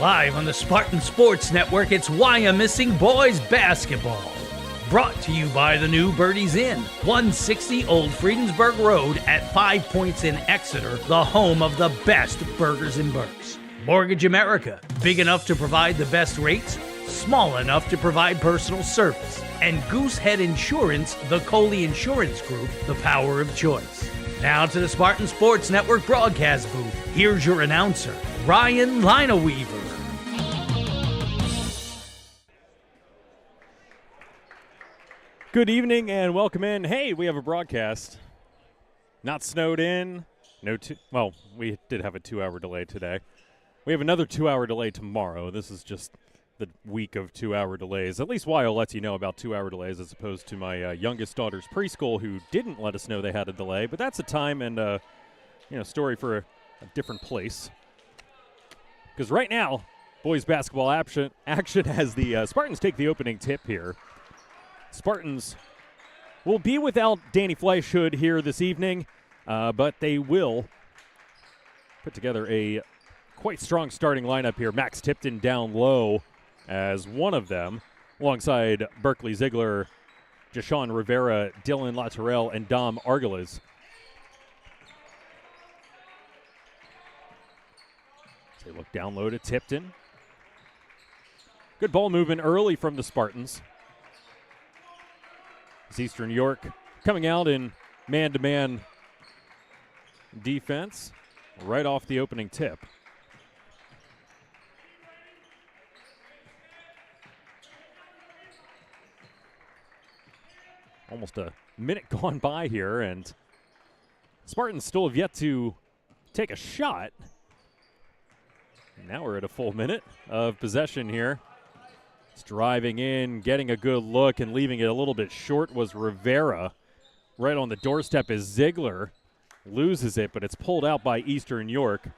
Live on the Spartan Sports Network, it's Wyomissing Boys Basketball. Brought to you by the new Birdie's Inn, 160 Old Friedensburg Road at 5 Points in Exeter, the home of the best burgers and burgers. Mortgage America, big enough to provide the best rates, small enough to provide personal service. And Goosehead Insurance, the Coley Insurance Group, the power of choice. Now to the Spartan Sports Network broadcast booth. Here's your announcer, Ryan Lineweaver. Good evening and welcome in. Hey, we have a broadcast. Not snowed in. We did have a 2-hour delay today. We have another 2-hour delay tomorrow. This is just the week of 2-hour delays. At least Wyo lets you know about 2-hour delays as opposed to my youngest daughter's preschool who didn't let us know they had a delay. But that's a time and story for a different place. Because right now, boys basketball action has the Spartans take the opening tip here. Spartans will be without Danny Fleischhood here this evening, but they will put together a quite strong starting lineup here. Max Tipton down low as one of them, alongside Berkeley Ziegler, Jashawn Rivera, Dylan Latorelle, and Dom Argalas. They look down low to Tipton. Good ball movement early from the Spartans. It's Eastern York coming out in man-to-man defense right off the opening tip. Almost a minute gone by here, and Spartans still have yet to take a shot. Now we're at a full minute of possession here. It's driving in, getting a good look, and leaving it a little bit short was Rivera. Right on the doorstep is Ziegler. Loses it, but it's pulled out by Eastern York.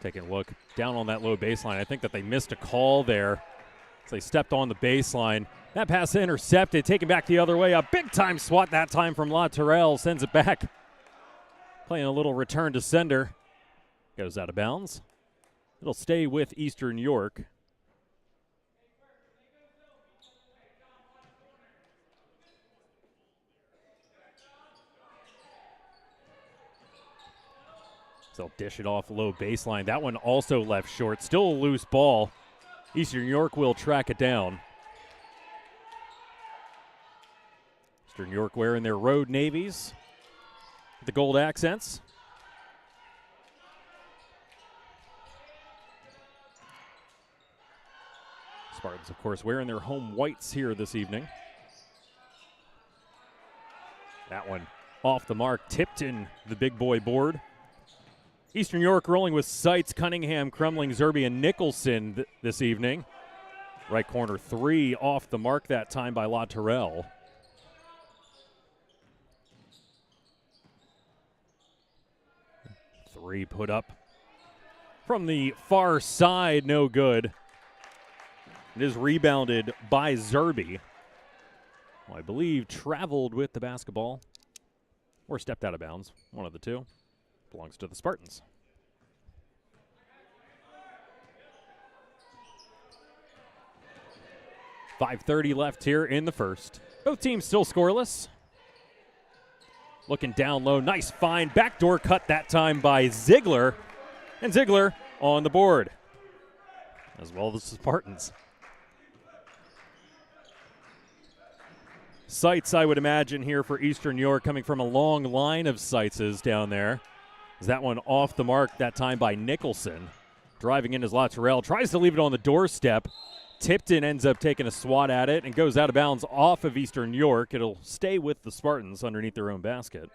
Taking a look down on that low baseline. I think that they missed a call there as they stepped on the baseline. That pass intercepted, taken back the other way. A big-time swat that time from Latorelle. Sends it back. Playing a little return to sender. Goes out of bounds. It'll stay with Eastern York. They'll dish it off low baseline. That one also left short. Still a loose ball. Eastern York will track it down. Eastern York wearing their road navies. The gold accents. Spartans, of course, wearing their home whites here this evening. That one off the mark. Tipton, the big boy board. Eastern York rolling with Seitz, Cunningham, Crumling, Zerby, and Nicholson this evening. Right corner three off the mark that time by Latorelle. Three put up from the far side, no good. It is rebounded by Zerby, who I believe traveled with the basketball or stepped out of bounds, one of the two. Belongs to the Spartans. .5:30 left here in the first. Both teams still scoreless. Looking down low. Nice find. Backdoor cut that time by Ziegler. And Ziegler on the board. As well as the Spartans. Sights, I would imagine, here for Eastern York, coming from a long line of Sightses down there. That one off the mark that time by Nicholson. Driving in as Latorelle. Tries to leave it on the doorstep. Tipton ends up taking a swat at it and goes out of bounds off of Eastern York. It'll stay with the Spartans underneath their own basket.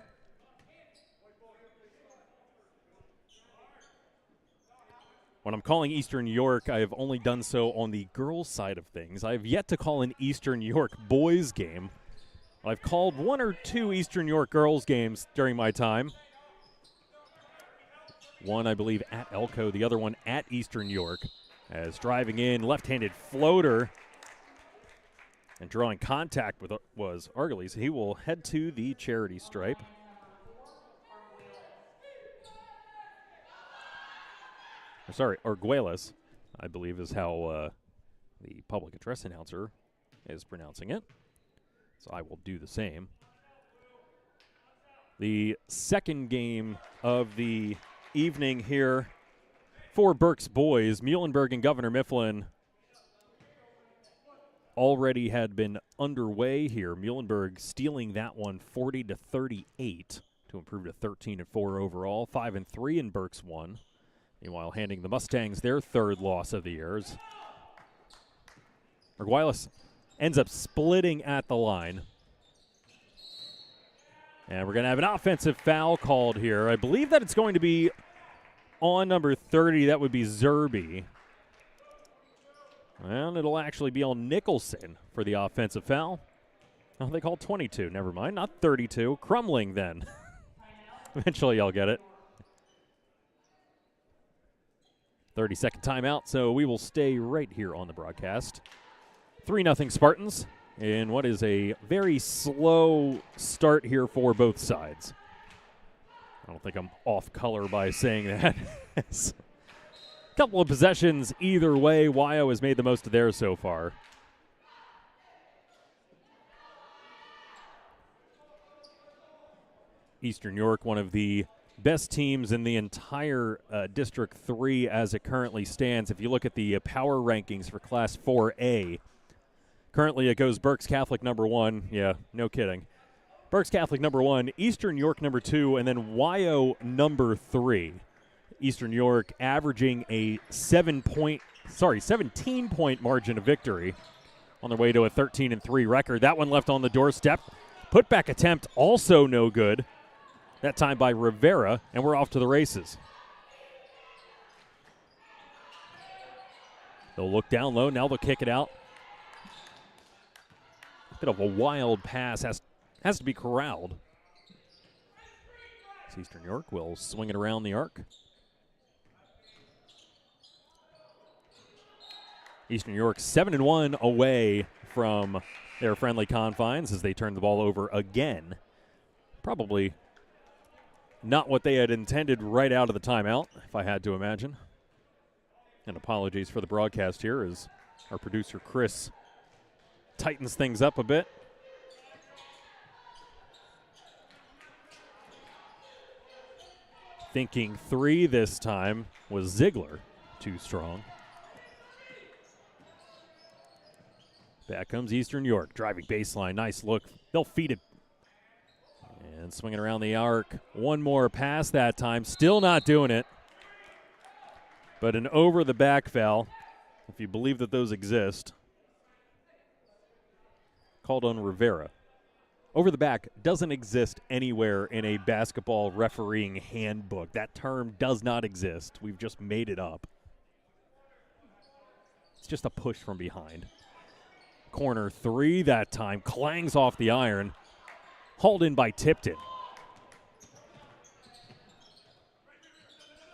When I'm calling Eastern York, I have only done so on the girls' side of things. I have yet to call an Eastern York boys game. I've called one or two Eastern York girls games during my time. One, I believe, at Elko, the other one at Eastern York. As driving in, left-handed floater and drawing contact with was Argeles. He will head to the charity stripe. Sorry, Arguelles, I believe is how the public address announcer is pronouncing it. So I will do the same. The second game of the evening here for Berks boys, Muhlenberg and Governor Mifflin already had been underway here. Muhlenberg stealing that one 40-38 to improve to 13-4 overall, 5-3 in Berks 1. Meanwhile, handing the Mustangs their third loss of the year. Arguelles ends up splitting at the line. And we're going to have an offensive foul called here. I believe that it's going to be on number 30. That would be Zerby. And it'll actually be on Nicholson for the offensive foul. Oh, they called 22. Never mind. Not 32. Crumling then. Eventually I'll get it. 30-second timeout, so we will stay right here on the broadcast. 3-0 Spartans in what is a very slow start here for both sides. I don't think I'm off color by saying that. A couple of possessions either way. Wyo has made the most of theirs so far. Eastern York, one of the best teams in the entire District 3 as it currently stands. If you look at the power rankings for Class 4A, currently it goes Berks Catholic number 1. Yeah, no kidding. Berks Catholic number 1, Eastern York number 2, and then Wyo number 3. Eastern York averaging a 17-point margin of victory on their way to a 13-3 record. That one left on the doorstep. Putback attempt also no good. That time by Rivera, and we're off to the races. They'll look down low. Now they'll kick it out. Bit of a wild pass. Has to be corralled. Eastern York will swing it around the arc. Eastern York 7-1 away from their friendly confines as they turn the ball over again. Probably not what they had intended right out of the timeout, if I had to imagine. And apologies for the broadcast here as our producer Chris tightens things up a bit. Thinking 3 this time was Ziegler, too strong. Back comes Eastern York, driving baseline, nice look. They'll feed it. And swinging around the arc. One more pass that time, still not doing it. But an over-the-back foul, if you believe that those exist, called on Rivera. Over the back doesn't exist anywhere in a basketball refereeing handbook. That term does not exist. We've just made it up. It's just a push from behind. Corner 3 that time. Clangs off the iron. Hauled in by Tipton.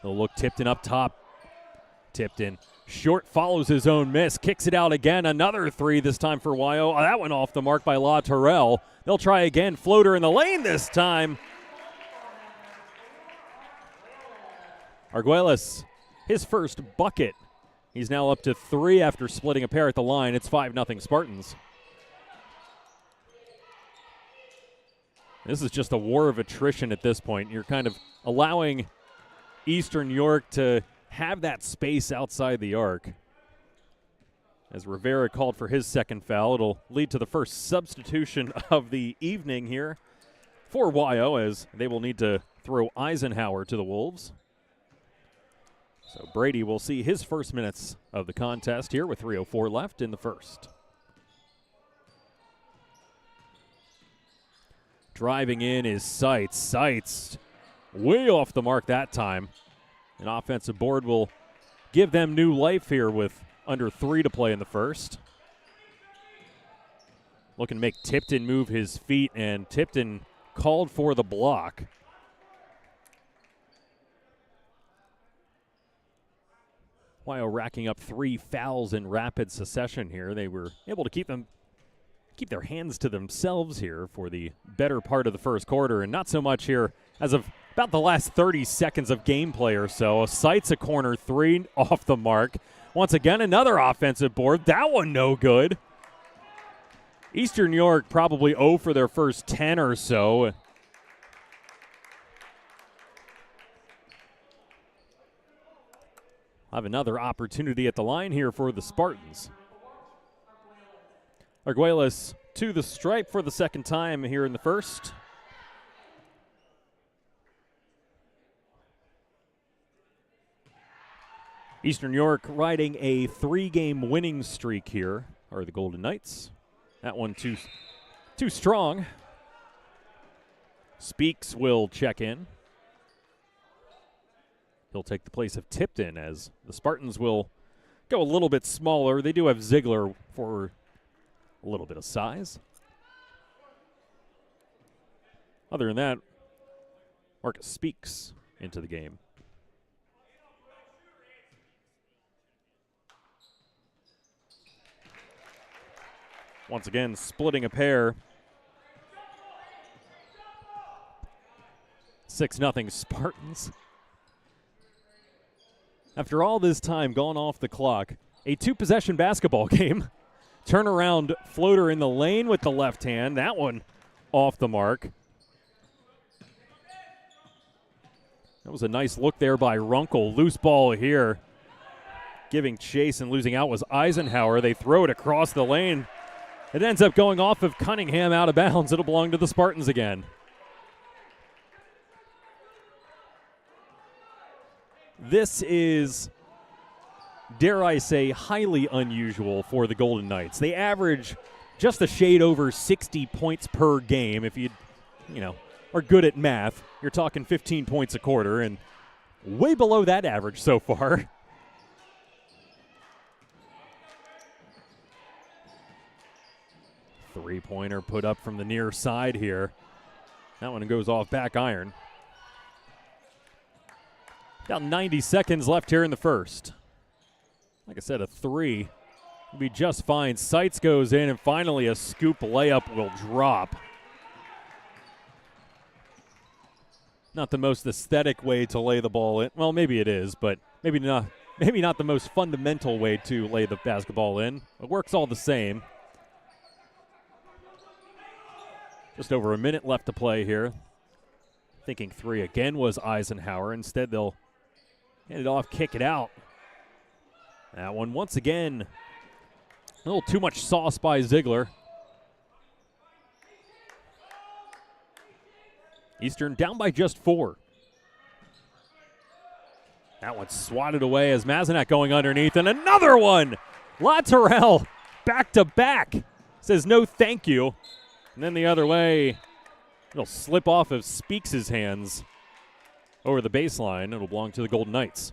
They'll look Tipton up top. Tipton short, follows his own miss, kicks it out again. Another 3 this time for Wyo. Oh, that one off the mark by La Terrell. They'll try again. Floater in the lane this time. Arguelles, his first bucket. He's now up to 3 after splitting a pair at the line. It's 5-0 Spartans. This is just a war of attrition at this point. You're kind of allowing Eastern York to have that space outside the arc. As Rivera called for his second foul, it'll lead to the first substitution of the evening here for Wyo, as they will need to throw Eisenhower to the Wolves. So Brady will see his first minutes of the contest here with 3:04 left in the first. Driving in is Seitz. Seitz way off the mark that time. An offensive board will give them new life here with under 3 to play in the first. looking to make Tipton move his feet, and Tipton called for the block. While racking up 3 fouls in rapid succession here, they were able to keep their hands to themselves here for the better part of the first quarter, and not so much here as of about the last 30 seconds of gameplay or so. Sights a corner 3 off the mark. Once again, another offensive board. That one no good. Eastern York probably 0 for their first 10 or so. Have another opportunity at the line here for the Spartans. Arguelles to the stripe for the second time here in the first. Eastern York riding a 3-game winning streak here are the Golden Knights. That one too strong. Speaks will check in. He'll take the place of Tipton as the Spartans will go a little bit smaller. They do have Ziegler for a little bit of size. Other than that, Marcus Speaks into the game. Once again, splitting a pair. 6-0 Spartans. After all this time gone off the clock, a 2-possession basketball game. Turnaround floater in the lane with the left hand. That one off the mark. That was a nice look there by Runkle. Loose ball here. Giving chase and losing out was Eisenhower. They throw it across the lane. It ends up going off of Cunningham out of bounds. It'll belong to the Spartans again. This is, dare I say, highly unusual for the Golden Knights. They average just a shade over 60 points per game. If you are good at math, you're talking 15 points a quarter, and way below that average so far. Three-pointer put up from the near side here. That one goes off back iron. About 90 seconds left here in the first. Like I said, a 3 will be just fine. Sights goes in, and finally a scoop layup will drop. Not the most aesthetic way to lay the ball in. Well, maybe it is, but maybe not the most fundamental way to lay the basketball in. It works all the same. Just over a minute left to play here. Thinking 3 again was Eisenhower. Instead, they'll hand it off, kick it out. That one, once again, a little too much sauce by Ziegler. Eastern down by just 4. That one swatted away as Mazenak going underneath, and another one! Latourell back-to-back says no thank you. And then the other way, it'll slip off of Speaks' hands over the baseline. It'll belong to the Golden Knights.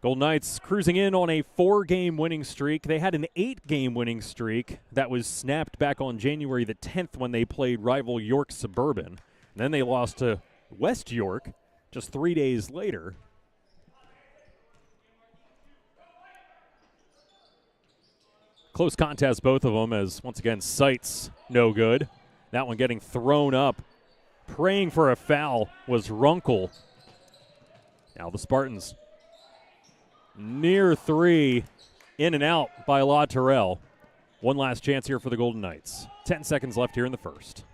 Golden Knights cruising in on a 4-game winning streak. They had an 8-game winning streak that was snapped back on January the 10th when they played rival York Suburban. And then they lost to West York just 3 days later. Close contest, both of them, as once again, Sights no good. That one getting thrown up. Praying for a foul was Runkle. Now the Spartans near 3, in and out by Latourell. One last chance here for the Golden Knights. 10 seconds left here in the first.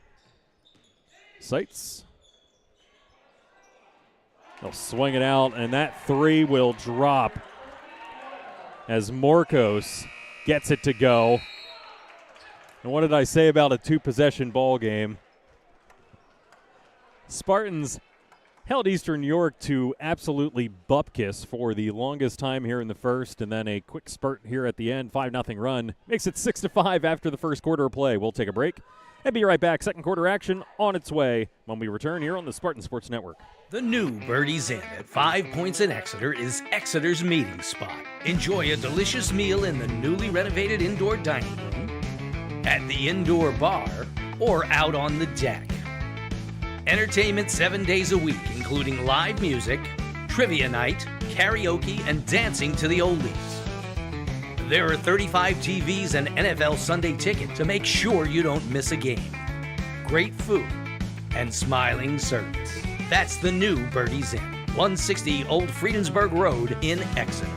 Sights. They'll swing it out, and that 3 will drop as Morcos gets it to go. And what did I say about a 2-possession ball game? Spartans held Eastern York to absolutely bupkis for the longest time here in the first, and then a quick spurt here at the end. 5-0 run makes it 6-5 after the first quarter of play. We'll take a break and be right back. Second quarter action on its way when we return here on the Spartan Sports Network. The new Birdie's Inn at 5 Points in Exeter is Exeter's meeting spot. Enjoy a delicious meal in the newly renovated indoor dining room, at the indoor bar, or out on the deck. Entertainment 7 days a week, including live music, trivia night, karaoke, and dancing to the oldies. There are 35 TVs and NFL Sunday Ticket to make sure you don't miss a game. Great food and smiling service. That's the new Birdie's Inn, 160 Old Friedensburg Road in Exeter.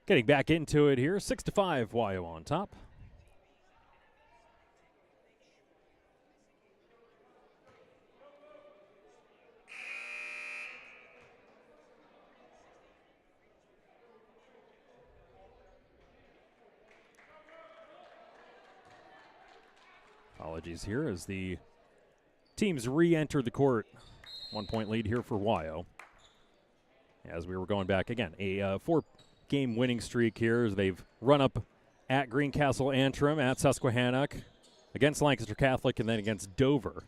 Getting back into it here, 6-5, Wyo on top. Apologies here as the teams re-enter the court. 1 point lead here for Wyo. As we were going back again, a 4-game winning streak here as they've run up at Greencastle Antrim, at Susquehannock, against Lancaster Catholic, and then against Dover.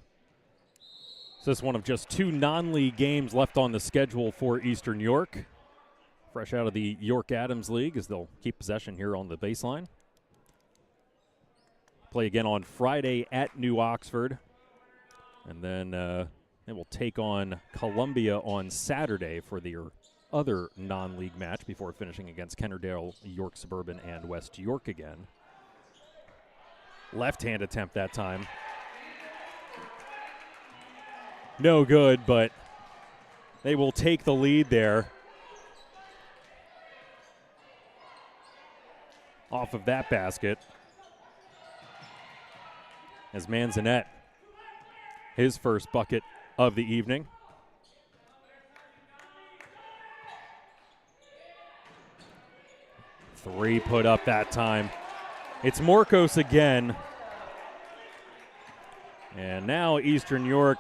So this is one of just 2 non-league games left on the schedule for Eastern York. Fresh out of the York Adams League as they'll keep possession here on the baseline. Play again on Friday at New Oxford. And then they will take on Columbia on Saturday for their other non-league match before finishing against Kennerdale, York Suburban, and West York again. Left-hand attempt that time. No good, but they will take the lead there. Off of that basket. As Manzanet, his first bucket of the evening. Three put up that time. It's Morcos again. And now Eastern York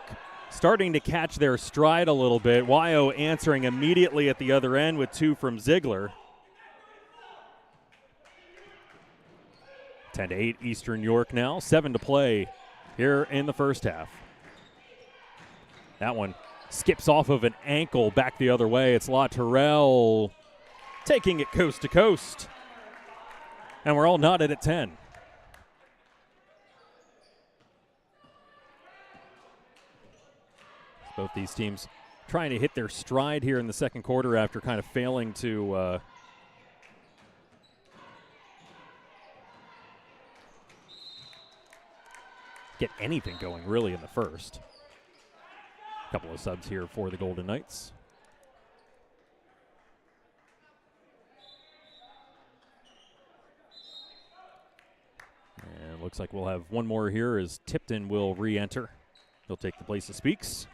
starting to catch their stride a little bit. Wyo answering immediately at the other end with 2 from Ziegler. 10-8 Eastern York now. 7 to play here in the first half. That one skips off of an ankle back the other way. It's La Terrell taking it coast to coast. And we're all knotted at 10. Both these teams trying to hit their stride here in the second quarter after kind of failing to get anything going really in the first. A couple of subs here for the Golden Knights. And looks like we'll have one more here as Tipton will re-enter. He'll take the place of Speaks.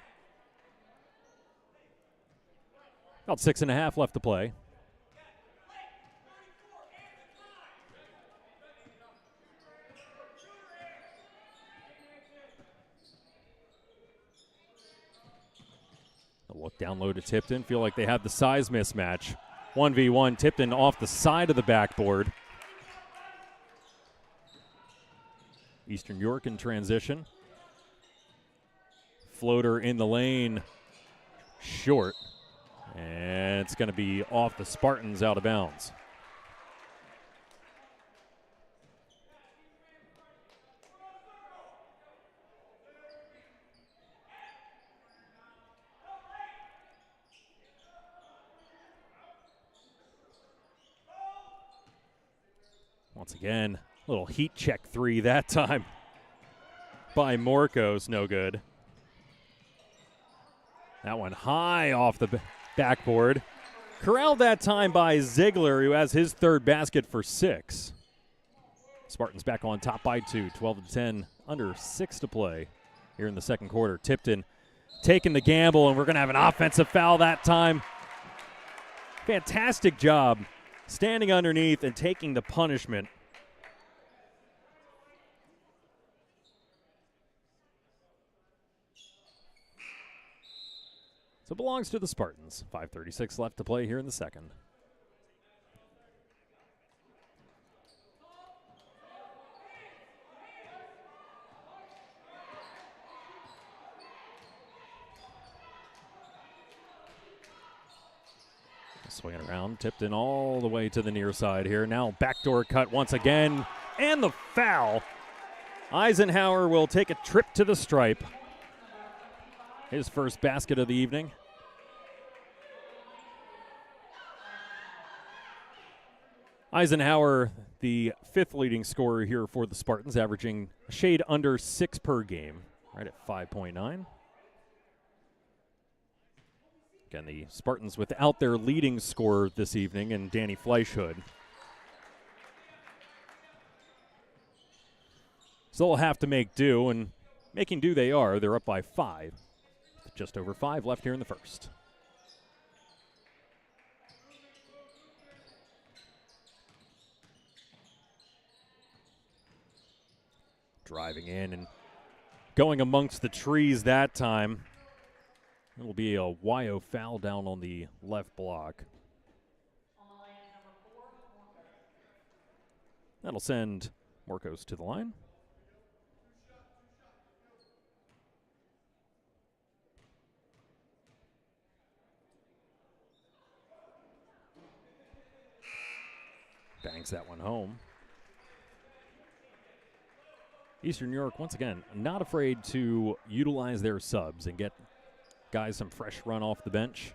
About 6.5 left to play. A look down low to Tipton. Feel like they have the size mismatch. 1v1, Tipton off the side of the backboard. Eastern York in transition. Floater in the lane. Short. And it's going to be off the Spartans, out of bounds. Once again, a little heat check 3 that time by Morcos, no good. That one high off the backboard. Corralled that time by Ziegler, who has his third basket for 6. Spartans back on top by 2, 12-10, under 6 to play here in the second quarter. Tipton taking the gamble, and we're going to have an offensive foul that time. Fantastic job standing underneath and taking the punishment. So it belongs to the Spartans. 5:36 left to play here in the second. Swing it around, tipped in all the way to the near side here. Now backdoor cut once again, and the foul. Eisenhower will take a trip to the stripe. His first basket of the evening. Eisenhower, the fifth leading scorer here for the Spartans, averaging a shade under 6 per game, right at 5.9. Again, the Spartans without their leading scorer this evening, and Danny Fleischhood. So they'll have to make do, and making do they are. They're up by 5. Just over 5 left here in the first. Driving in and going amongst the trees that time. It'll be a Wyo foul down on the left block. That'll send Morcos to the line. Bangs that one home. Eastern New York, once again, not afraid to utilize their subs and get guys some fresh run off the bench.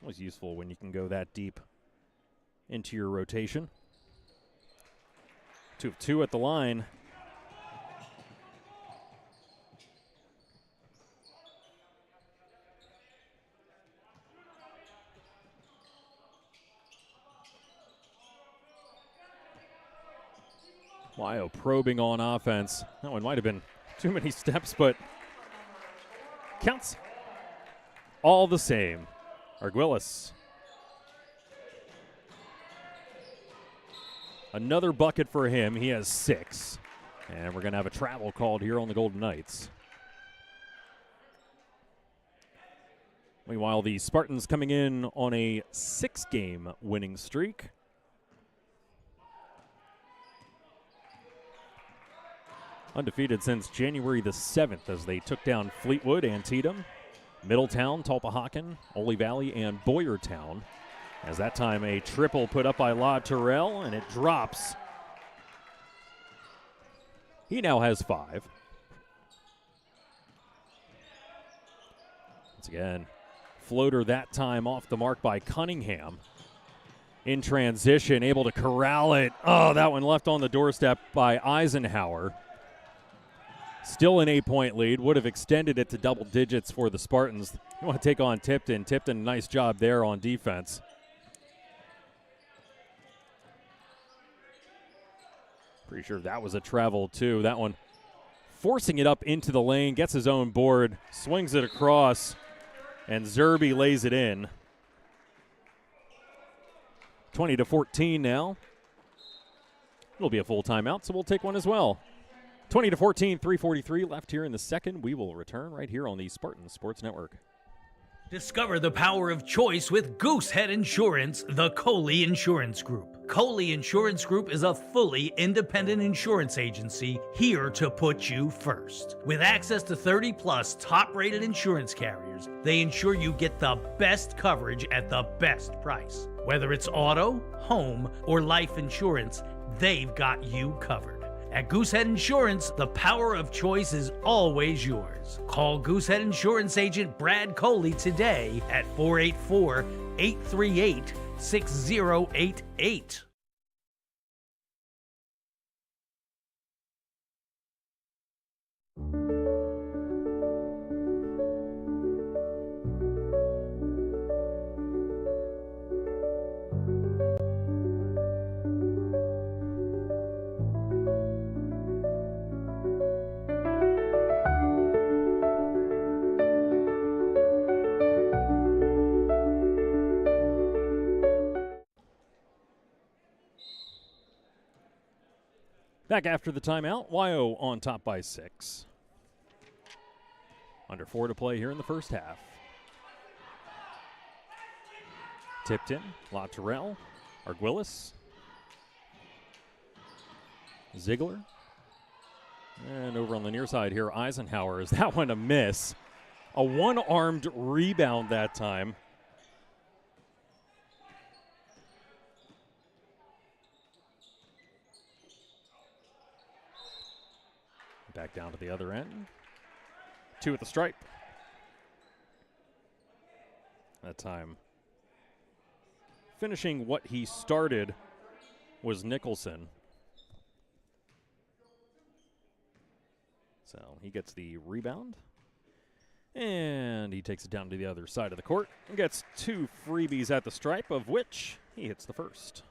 Always useful when you can go that deep into your rotation. 2 of 2 at the line. Wyo probing on offense. That one might have been too many steps, but counts all the same. Arguelles. Another bucket for him. He has 6. And we're going to have a travel called here on the Golden Knights. Meanwhile, the Spartans coming in on a 6-game winning streak. Undefeated since January the 7th as they took down Fleetwood, Antietam, Middletown, Tulpehocken, Ole Valley, and Boyertown. As that time a triple put up by La Terrell, and it drops. He now has 5. Once again, floater that time off the mark by Cunningham. In transition, able to corral it. Oh, that one left on the doorstep by Eisenhower. Still an 8-point lead. Would have extended it to double digits for the Spartans. You want to take on Tipton. Tipton, nice job there on defense. Pretty sure that was a travel, too. That one forcing it up into the lane, gets his own board, swings it across, and Zerbe lays it in. 20-14 now. It'll be a full timeout, so we'll take one as well. 20-14, 3:43 left here in the second. We will return right here on the Spartan Sports Network. Discover the power of choice with Goosehead Insurance, the Coley Insurance Group. Coley Insurance Group is a fully independent insurance agency here to put you first. With access to 30-plus top-rated insurance carriers, they ensure you get the best coverage at the best price. Whether it's auto, home, or life insurance, they've got you covered. At Goosehead Insurance, the power of choice is always yours. Call Goosehead Insurance agent Brad Coley today at 484-838-6088. Back after the timeout, Wyo on top by 6. Under 4 to play here in the first half. Tipton, La Terrell, Arguelles, Ziegler. And over on the near side here, Eisenhower. Is that one a miss? A one-armed rebound that time. Back down to the other end. 2 at the stripe. That time, finishing what he started was Nicholson. So he gets the rebound. And he takes it down to the other side of the court and gets 2 freebies at the stripe, of which he hits the first.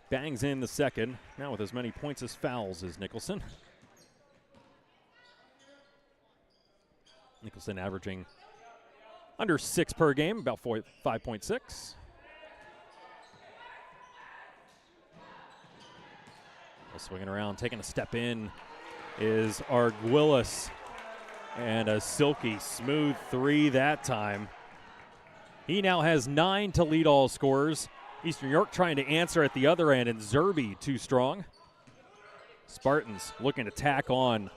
Bangs in the second, now with as many points as fouls as Nicholson. Nicholson averaging under 6 per game, about 5.6. Swinging around, taking a step in is Arguillas. And a silky smooth 3 that time. He now has 9 to lead all scorers. Eastern York trying to answer at the other end, and Zerby too strong. Spartans looking to tack on.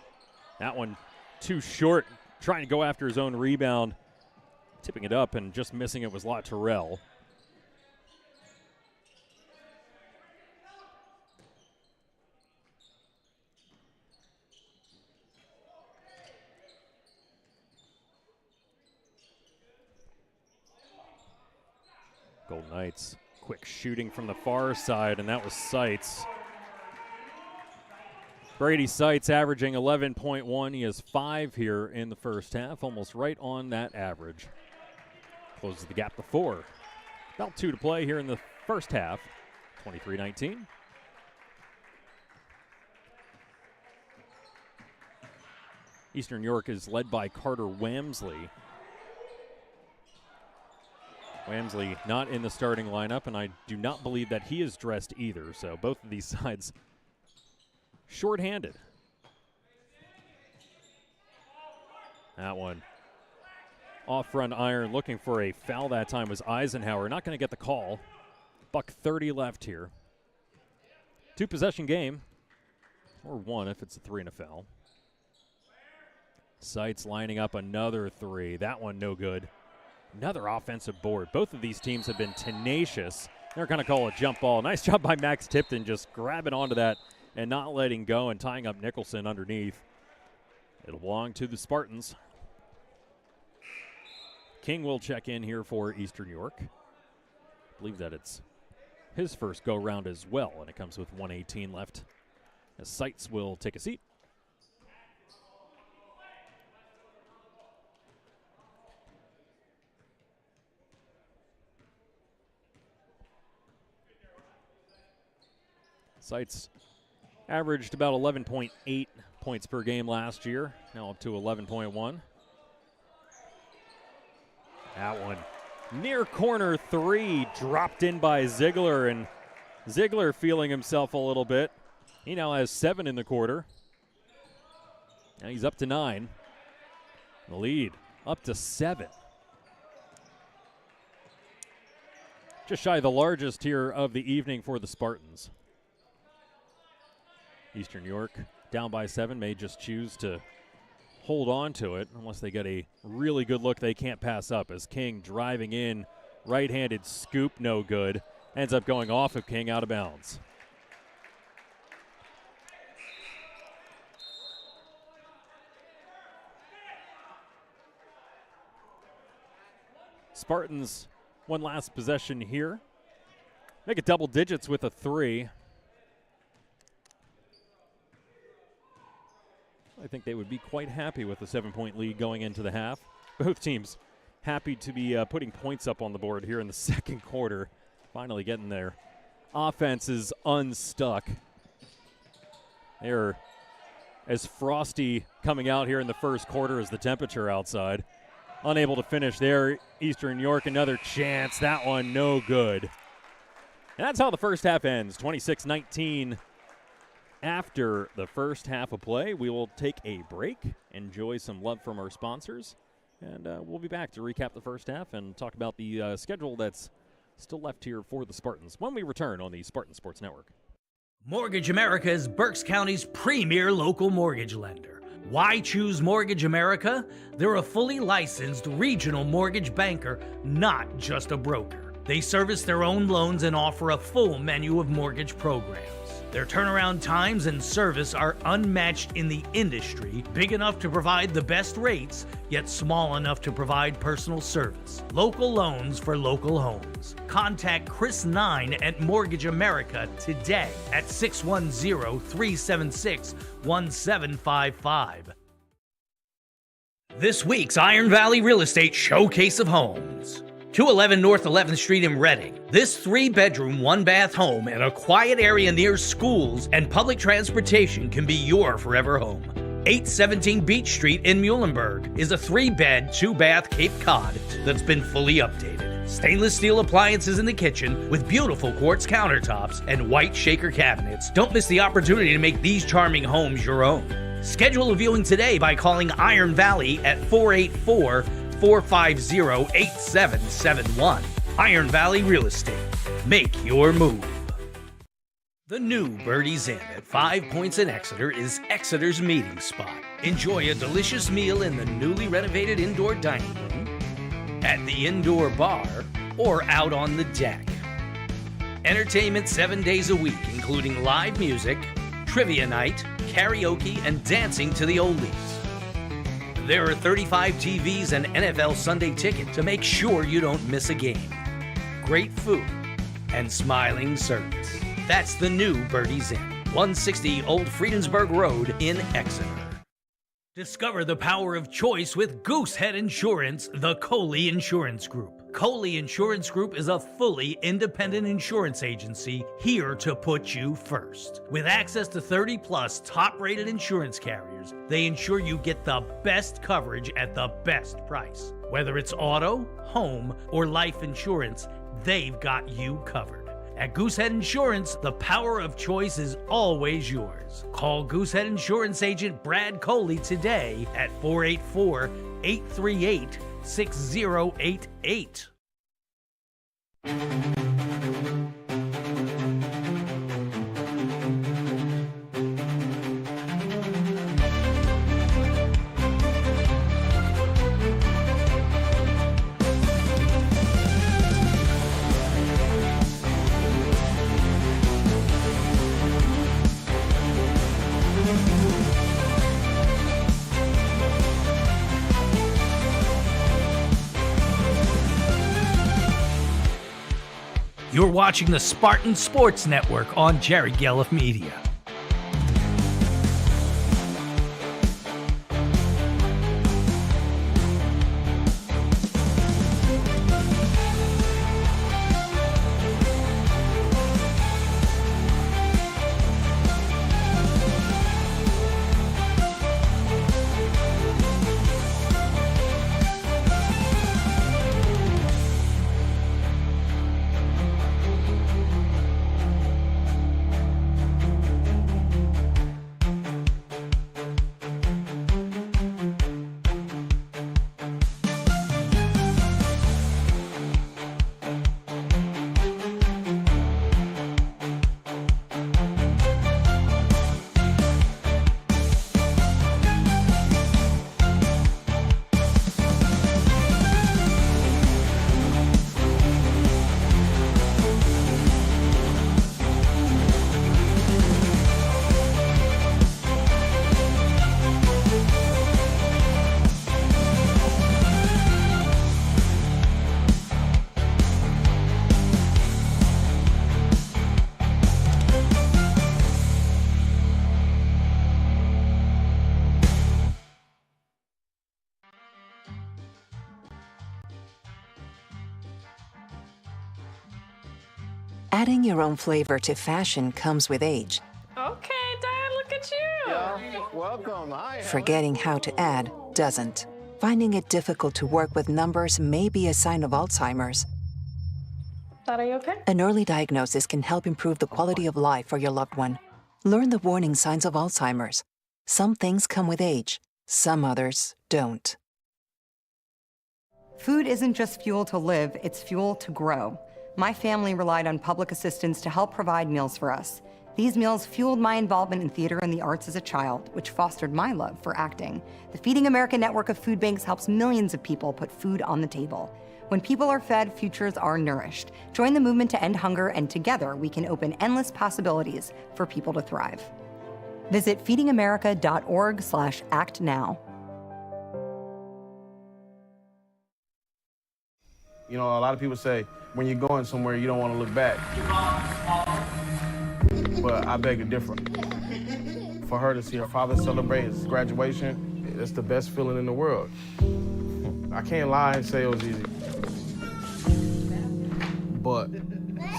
That one too short, trying to go after his own rebound. Tipping it up and just missing it was La Terrell. Golden Knights, quick shooting from the far side, and that was Seitz. Brady Seitz averaging 11.1. He has 5 here in the first half, almost right on that average. Closes the gap to 4. About 2 to play here in the first half, 23-19. Eastern York is led by Carter Wamsley. Wamsley not in the starting lineup, and I do not believe that he is dressed either, so both of these sides shorthanded. That one off front iron, looking for a foul that time was Eisenhower. Not going to get the call. $1:30 left here. 2-possession game, or 1 if it's a 3 and a foul. Seitz lining up another 3. That one no good. Another offensive board. Both of these teams have been tenacious. They're going to call a jump ball. Nice job by Max Tipton just grabbing onto that and not letting go and tying up Nicholson underneath. It'll belong to the Spartans. King will check in here for Eastern York. I believe that it's his first go-round as well, and it comes with 1:18 left. As Seitz will take a seat. Seitz averaged about 11.8 points per game last year, now up to 11.1. That one, near corner 3, dropped in by Ziegler, and Ziegler feeling himself a little bit. He now has 7 in the quarter. Now he's up to 9. The lead up to 7. Just shy of the largest here of the evening for the Spartans. Eastern York down by 7 may just choose to hold on to it unless they get a really good look they can't pass up, as King driving in, right-handed scoop, no good. Ends up going off of King, out of bounds. Spartans, one last possession here. Make it double digits with a 3. I think they would be quite happy with the 7-point lead going into the half. Both teams happy to be putting points up on the board here in the second quarter. Finally getting their offenses unstuck. They're as frosty coming out here in the first quarter as the temperature outside. Unable to finish there. Eastern York, another chance. That one no good. And that's how the first half ends, 26-19. After the first half of play, we will take a break, enjoy some love from our sponsors, and we'll be back to recap the first half and talk about the schedule that's still left here for the Spartans when we return on the Spartan Sports Network. Mortgage America is Berks County's premier local mortgage lender. Why choose Mortgage America? They're a fully licensed regional mortgage banker, not just a broker. They service their own loans and offer a full menu of mortgage programs. Their turnaround times and service are unmatched in the industry, big enough to provide the best rates, yet small enough to provide personal service. Local loans for local homes. Contact Chris 9 at Mortgage America today at 610-376-1755. This week's Iron Valley Real Estate Showcase of Homes. 211 North 11th Street in Reading. This 3-bedroom, 1-bath home in a quiet area near schools and public transportation can be your forever home. 817 Beach Street in Muhlenberg is a 3-bed, 2-bath Cape Cod that's been fully updated. Stainless steel appliances in the kitchen with beautiful quartz countertops and white shaker cabinets. Don't miss the opportunity to make these charming homes your own. Schedule a viewing today by calling Iron Valley at 484-450-8771. Iron Valley Real Estate. Make your move. The new Birdie's Inn at 5 Points in Exeter is Exeter's meeting spot. Enjoy a delicious meal in the newly renovated indoor dining room, at the indoor bar, or out on the deck. Entertainment 7 days a week, including live music, trivia night, karaoke, and dancing to the oldies. There are 35 TVs and NFL Sunday ticket to make sure you don't miss a game. Great food and smiling service. That's the new Birdie's Inn, 160 Old Friedensburg Road in Exeter. Discover the power of choice with Goosehead Insurance, the Coley Insurance Group. Coley Insurance Group is a fully independent insurance agency here to put you first. With access to 30-plus top-rated insurance carriers, they ensure you get the best coverage at the best price. Whether it's auto, home, or life insurance, they've got you covered. At Goosehead Insurance, the power of choice is always yours. Call Goosehead Insurance agent Brad Coley today at 484-838-6088. You're watching the Spartans Sports Network on Jerry Gelliff Media. Adding your own flavor to fashion comes with age. Okay, Dad, look at you. Yeah, welcome. Hi. Forgetting how to add doesn't. Finding it difficult to work with numbers may be a sign of Alzheimer's. Dad, are you okay? An early diagnosis can help improve the quality of life for your loved one. Learn the warning signs of Alzheimer's. Some things come with age, some others don't. Food isn't just fuel to live, it's fuel to grow. My family relied on public assistance to help provide meals for us. These meals fueled my involvement in theater and the arts as a child, which fostered my love for acting. The Feeding America network of food banks helps millions of people put food on the table. When people are fed, futures are nourished. Join the movement to end hunger, and together we can open endless possibilities for people to thrive. Visit feedingamerica.org/act now. You know, a lot of people say when you're going somewhere, you don't want to look back. But I beg to differ. For her to see her father celebrate his graduation, it's the best feeling in the world. I can't lie and say it was easy. But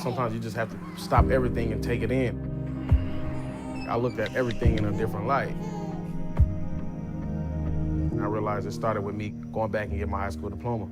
sometimes you just have to stop everything and take it in. I looked at everything in a different light. I realized it started with me going back and getting my high school diploma.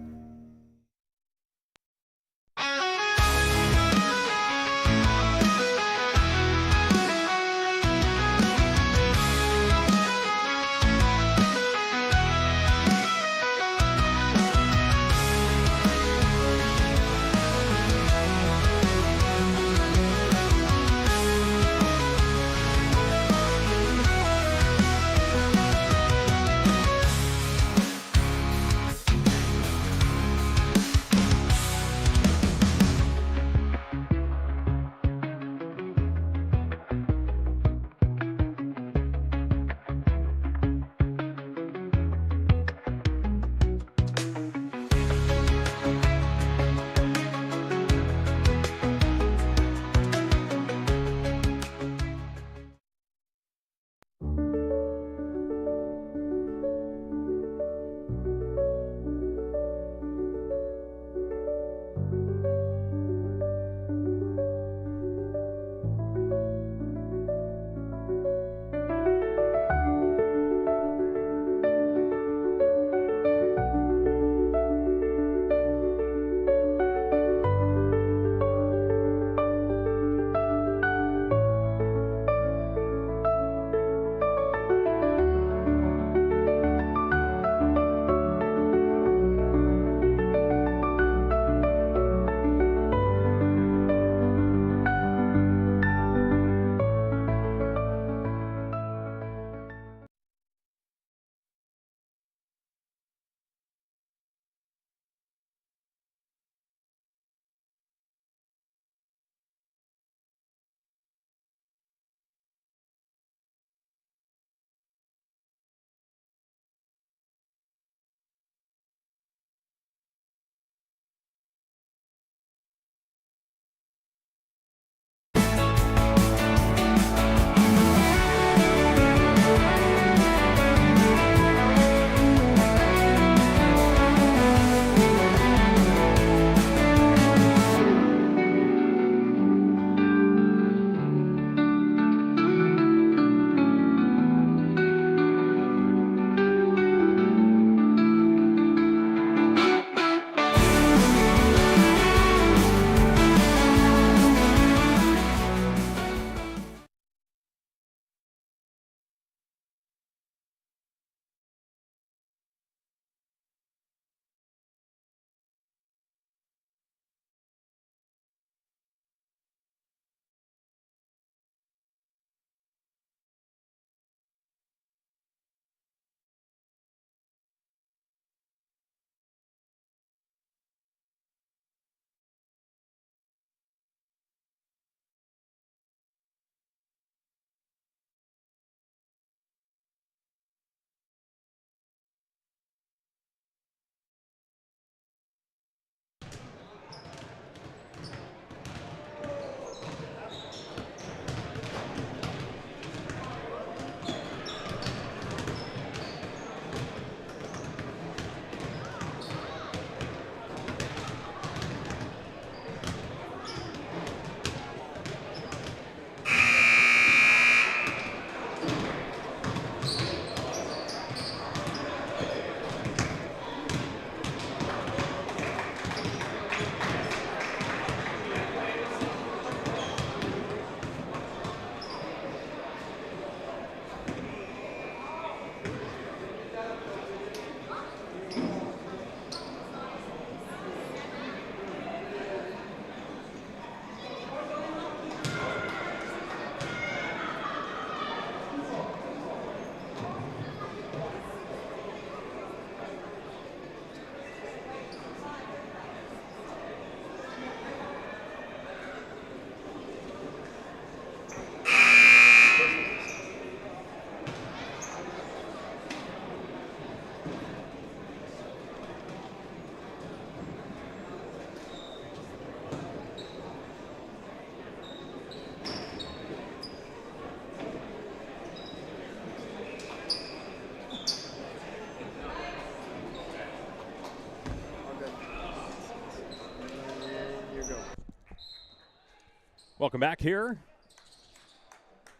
Welcome back here.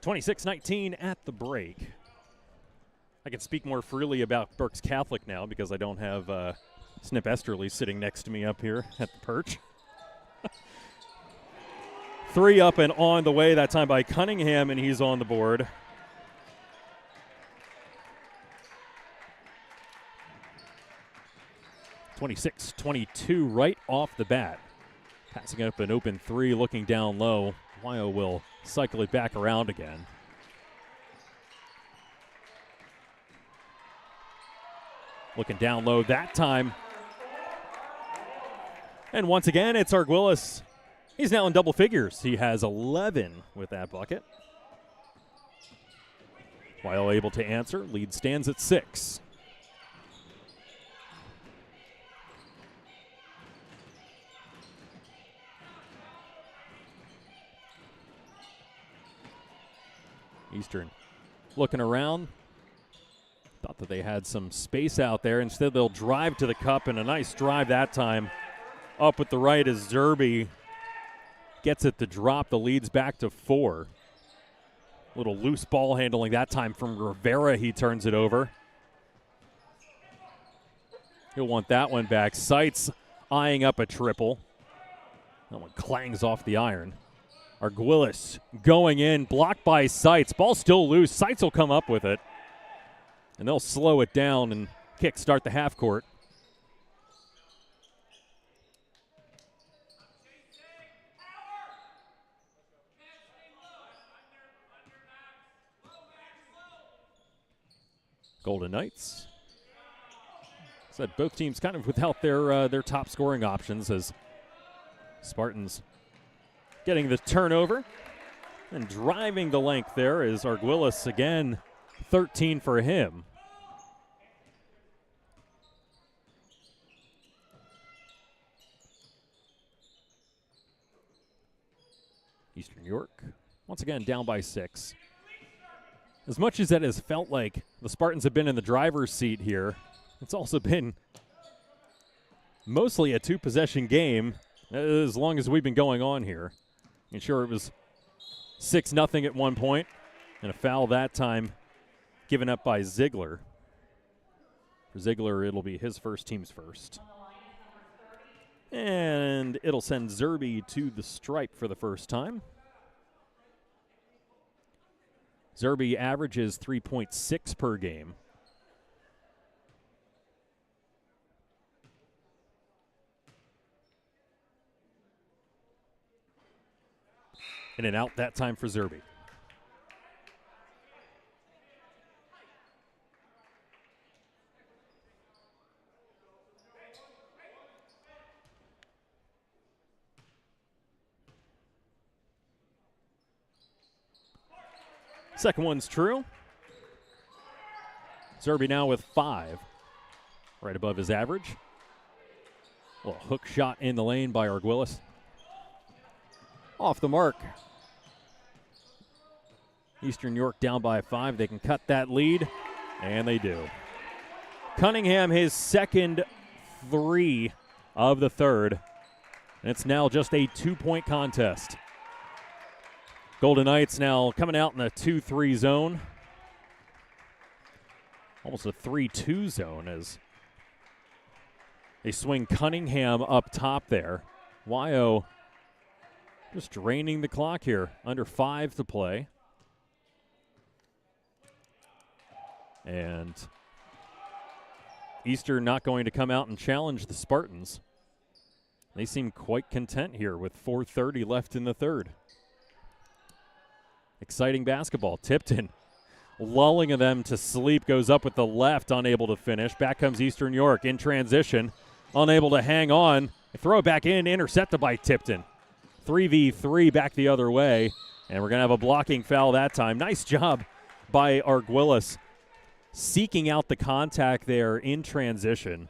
26-19 at the break. I can speak more freely about Berks Catholic now because I don't have Snip Esterly sitting next to me up here at the perch. 3 up and on the way that time by Cunningham, and he's on the board. (26-22) right off the bat. Passing up an open 3, looking down low. Wyo will cycle it back around again. Looking down low that time. And once again, it's Arguelles. He's now in double figures. He has 11 with that bucket. Wyo able to answer. Lead stands at 6. Eastern looking around. Thought that they had some space out there. Instead, they'll drive to the cup, and a nice drive that time. Up with the right as Zerby gets it to drop. The lead's back to 4. Little loose ball handling that time from Rivera. He turns it over. He'll want that one back. Seitz eyeing up a triple. That one clangs off the iron. Arguelles going in, blocked by Seitz. Ball still loose. Seitz will come up with it. And they'll slow it down and kick-start the half court. Golden Knights. Said both teams kind of without their top scoring options as Spartans getting the turnover and driving the length there is Arguelles again. 13 for him. Eastern York once again down by 6. As much as that has felt like the Spartans have been in the driver's seat here, it's also been mostly a 2-possession game as long as we've been going on here. And sure, it was 6-0 at one point, and a foul that time given up by Ziegler. For Ziegler, it'll be his first, team's first. And it'll send Zerby to the stripe for the first time. Zerby averages 3.6 per game. In and out that time for Zerby. Second one's true. Zerby now with 5, right above his average. Well, hook shot in the lane by Arguelles. Off the mark. Eastern York down by 5. They can cut that lead, and they do. Cunningham, his second 3 of the third. And it's now just a 2-point contest. Golden Knights now coming out in a 2-3 zone. Almost a 3-2 zone as they swing Cunningham up top there. Wyo just draining the clock here. Under 5 to play. And Eastern not going to come out and challenge the Spartans. They seem quite content here with 4:30 left in the third. Exciting basketball. Tipton lulling them to sleep, goes up with the left, unable to finish. Back comes Eastern York in transition, unable to hang on. They throw it back in, intercepted by Tipton. 3v3 back the other way, and we're going to have a blocking foul that time. Nice job by Arguelles seeking out the contact there in transition.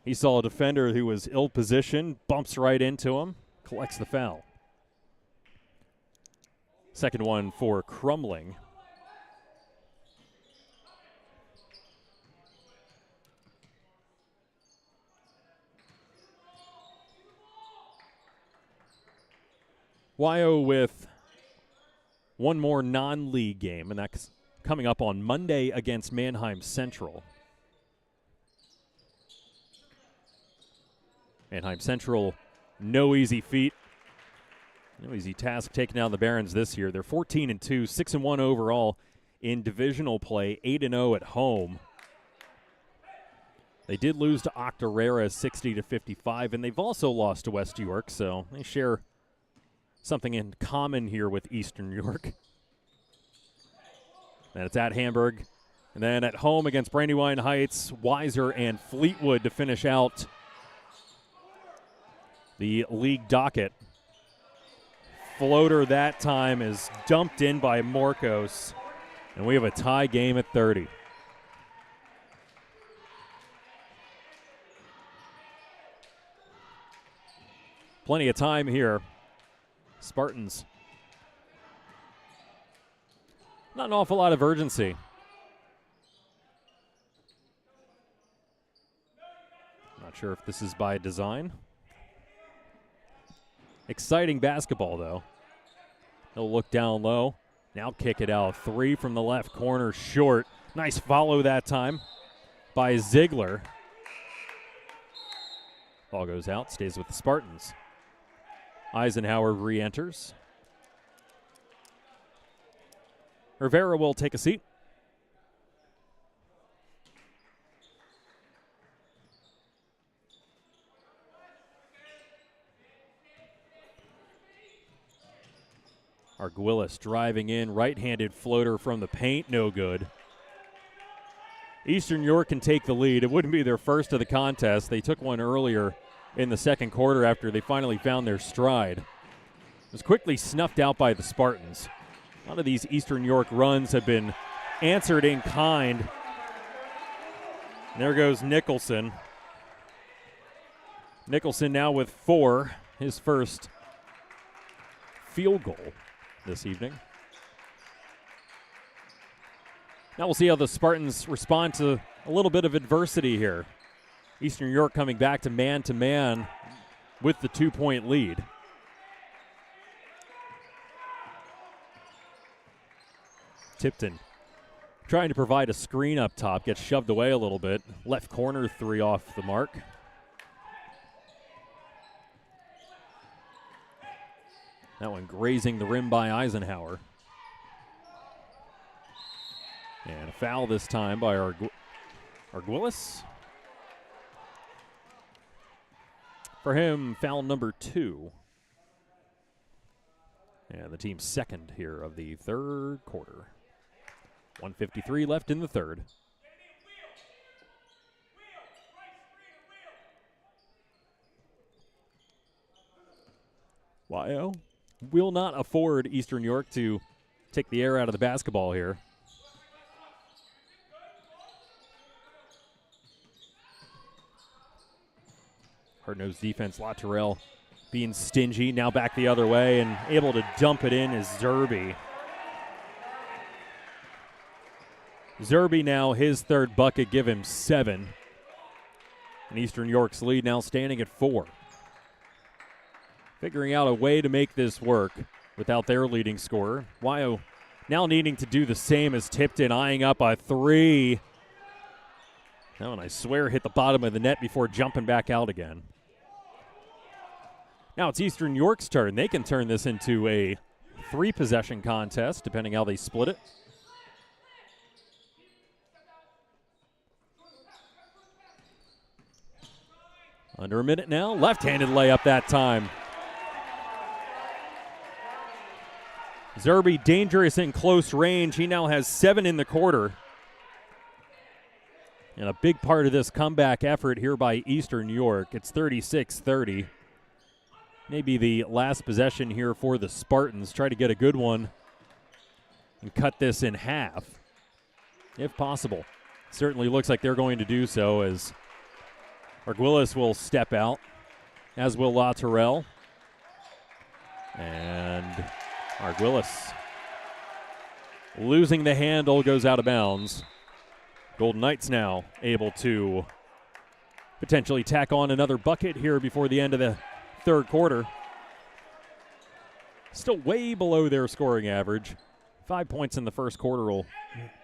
He saw a defender who was ill-positioned, bumps right into him, collects the foul. Second one for Crumling. Wyo with one more non-league game, and that's coming up on Monday against Mannheim Central. Mannheim Central, no easy feat. No easy task taking down the Barons this year. They're 14-2, 6-1 overall in divisional play, 8-0 at home. They did lose to Octorara 60-55, and they've also lost to West York, so they share something in common here with Eastern York. And it's at Hamburg. And then at home against Brandywine Heights, Weiser and Fleetwood to finish out the league docket. Floater that time is dumped in by Morcos, and we have a tie game at 30. Plenty of time here. Spartans. Not an awful lot of urgency. Not sure if this is by design. Exciting basketball, though. He'll look down low. Now kick it out. 3 from the left corner, short. Nice follow that time by Ziegler. Ball goes out, stays with the Spartans. Eisenhower re-enters. Rivera will take a seat. Arguillas driving in, right-handed floater from the paint, no good. Eastern York can take the lead. It wouldn't be their first of the contest. They took one earlier in the second quarter after they finally found their stride. It was quickly snuffed out by the Spartans. A lot of these Eastern York runs have been answered in kind. And there goes Nicholson. Nicholson now with 4, his first field goal this evening. Now we'll see how the Spartans respond to a little bit of adversity here. Eastern York coming back to man with the 2-point lead. Tipton trying to provide a screen up top, gets shoved away a little bit. Left corner 3 off the mark. That one grazing the rim by Eisenhower. And a foul this time by Arguillas. For him, foul number 2. And the team's second here of the third quarter. 1:53 left in the third. Wyo will not afford Eastern York to take the air out of the basketball here. Hard-nosed defense, Latourell being stingy, now back the other way, and able to dump it in is Zerby. Zerby now his third bucket, give him 7. And Eastern York's lead now standing at 4. Figuring out a way to make this work without their leading scorer. Wyo now needing to do the same as Tipton, eyeing up a 3. That one, I swear, hit the bottom of the net before jumping back out again. Now it's Eastern York's turn. They can turn this into a 3-possession contest, depending how they split it. Under a minute now. Left-handed layup that time. Zerby dangerous in close range. He now has 7 in the quarter. And a big part of this comeback effort here by Eastern York. It's 36-30. Maybe the last possession here for the Spartans. Try to get a good one and cut this in half, if possible. Certainly looks like they're going to do so, as Arguillas will step out, as will Latourell. And Arguillas losing the handle, goes out of bounds. Golden Knights now able to potentially tack on another bucket here before the end of the third quarter. Still way below their scoring average. 5 points in the first quarter will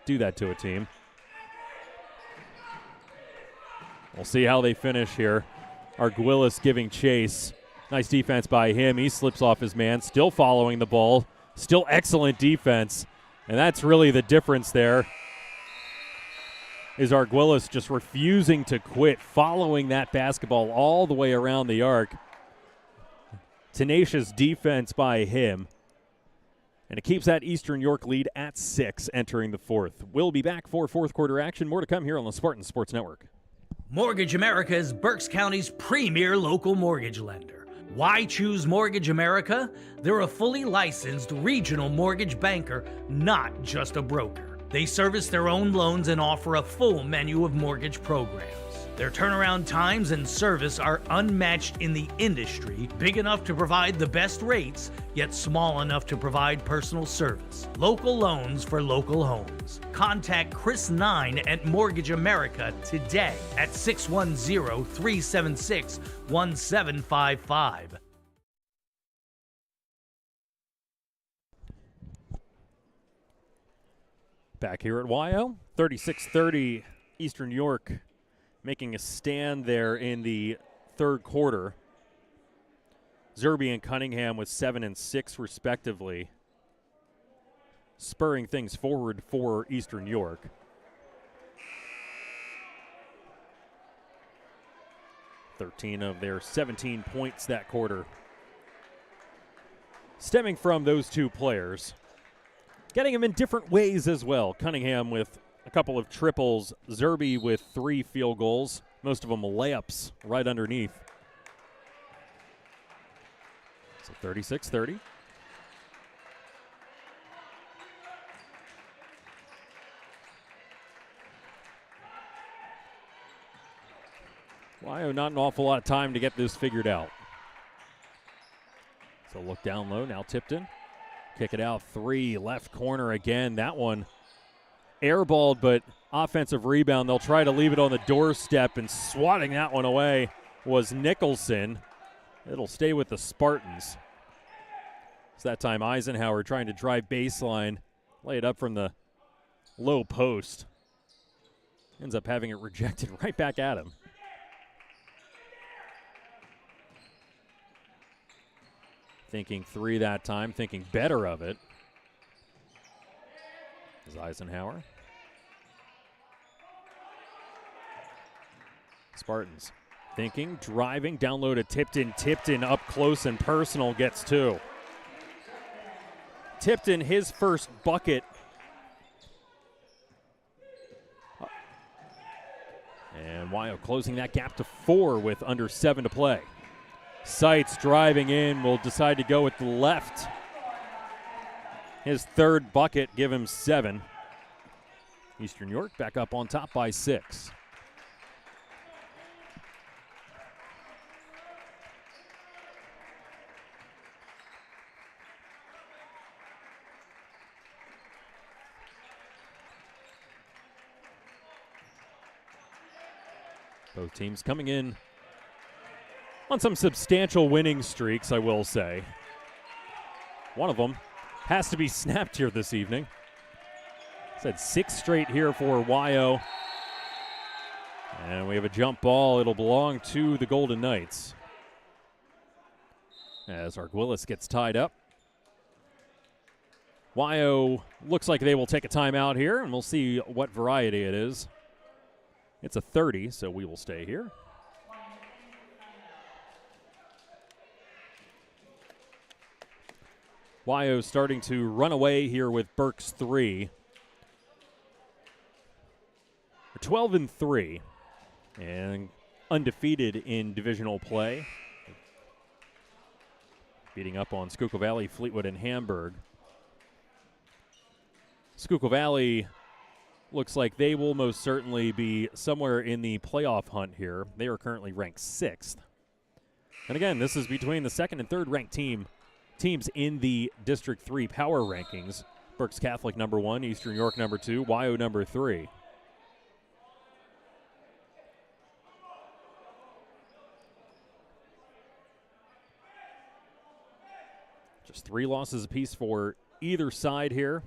do that to a team. We'll see how they finish here. Arguelles giving chase. Nice defense by him. He slips off his man, still following the ball. Still excellent defense. And that's really the difference there. Is Arguelles just refusing to quit, following that basketball all the way around the arc. Tenacious defense by him. And it keeps that Eastern York lead at 6 entering the fourth. We'll be back for fourth quarter action. More to come here on the Spartans Sports Network. Mortgage America is Berks County's premier local mortgage lender. Why choose Mortgage America? They're a fully licensed regional mortgage banker, not just a broker. They service their own loans and offer a full menu of mortgage programs. Their turnaround times and service are unmatched in the industry, big enough to provide the best rates, yet small enough to provide personal service. Local loans for local homes. Contact Chris 9 at Mortgage America today at 610-376-1755. Back here at Wyo, 36-30 Eastern York making a stand there in the third quarter. Zerby and Cunningham with 7 and 6 respectively, spurring things forward for Eastern York. Thirteen of their 17 points that quarter stemming from those two players. Getting them in different ways as well. Cunningham with a couple of triples. Zerby with 3 field goals. Most of them layups right underneath. So 36-30. Wyo not an awful lot of time to get this figured out. So look down low, now Tipton. Kick it out, 3, left corner again. That one airballed, but offensive rebound. They'll try to leave it on the doorstep, and swatting that one away was Nicholson. It'll stay with the Spartans. It's that time Eisenhower trying to drive baseline, lay it up from the low post. Ends up having it rejected right back at him. Thinking 3 that time, thinking better of it. Is Eisenhower. Spartans thinking, driving, down low to Tipton. Tipton up close and personal, gets 2. Tipton, his first bucket. And Wyo closing that gap to 4 with under 7 to play. Seitz driving in, will decide to go with the left. His third bucket, give him 7. Eastern York back up on top by 6. Both teams coming in on some substantial winning streaks, I will say. One of them has to be snapped here this evening. Said 6 straight here for Wyo. And we have a jump ball. It'll belong to the Golden Knights. As Arguelles gets tied up. Wyo looks like they will take a timeout here, and we'll see what variety it is. It's a 30, so we will stay here. Wyo starting to run away here with Berks 3. 12-3 and undefeated in divisional play. Beating up on Schuylkill Valley, Fleetwood, and Hamburg. Schuylkill Valley looks like they will most certainly be somewhere in the playoff hunt here. They are currently ranked 6th. And again, this is between the second and third ranked teams in the District 3 power rankings. Berks Catholic number 1, Eastern York number 2, Wyo number 3. Just 3 losses apiece for either side here.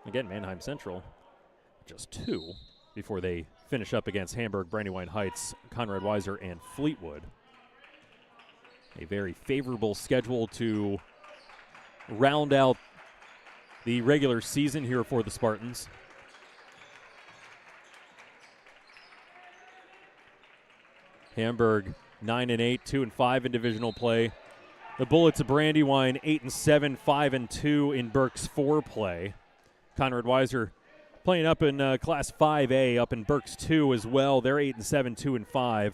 Again, Manheim Central, just 2 before they finish up against Hamburg, Brandywine Heights, Conrad Weiser, and Fleetwood. A very favorable schedule to round out the regular season here for the Spartans. Hamburg 9-8, 2-5 in divisional play. The Bullets of Brandywine 8-7, 5-2 in Berks 4 play. Conrad Weiser playing up in Class 5A, up in Berks 2 as well. They're 8-7, 2-5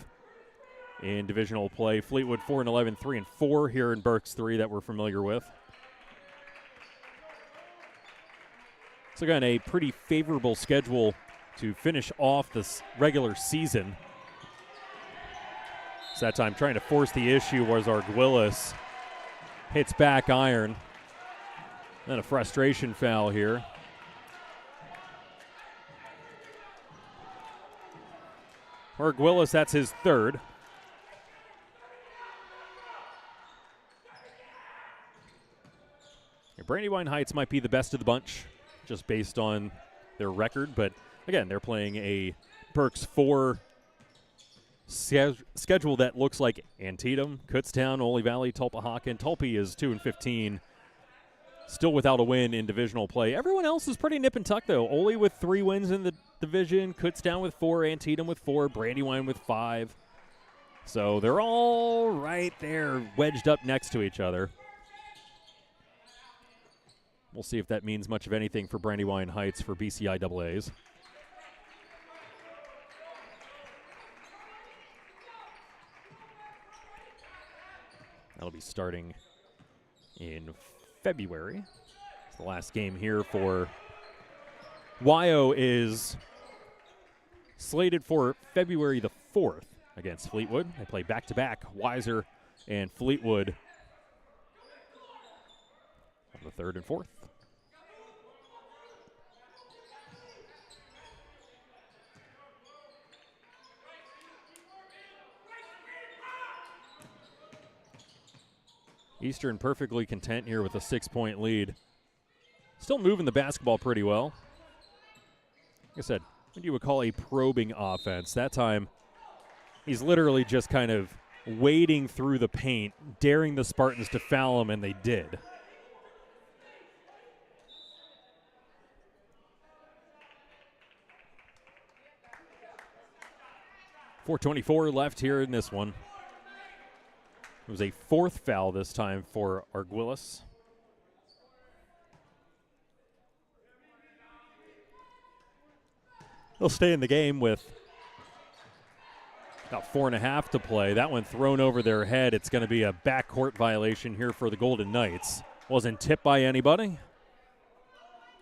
in divisional play. Fleetwood 4-11, 3-4 here in Berks 3 that we're familiar with. So again, a pretty favorable schedule to finish off this regular season. So that time trying to force the issue was Arguelles. Hits back iron. Then a frustration foul here. Arguelles, that's his 3rd. Brandywine Heights might be the best of the bunch, just based on their record. But again, they're playing a Berks 4 schedule that looks like Antietam, Kutztown, Ole Valley, Tulpehocken. Tulpe is 2-15, still without a win in divisional play. Everyone else is pretty nip and tuck, though. Ole with 3 wins in the division, Kutztown with 4, Antietam with 4, Brandywine with 5. So they're all right there, wedged up next to each other. We'll see if that means much of anything for Brandywine Heights for BCIAAs. That'll be starting in February. The last game here for Wyo is slated for February the 4th against Fleetwood. They play back-to-back, Weiser and Fleetwood on the 3rd and 4th. Eastern perfectly content here with a 6-point lead. Still moving the basketball pretty well. Like I said, what you would call a probing offense. That time, he's literally just kind of wading through the paint, daring the Spartans to foul him, and they did. .424 left here in this one. It was a 4th foul this time for Arguelles. They'll stay in the game with about 4.5 to play. That one thrown over their head. It's going to be a backcourt violation here for the Golden Knights. Wasn't tipped by anybody.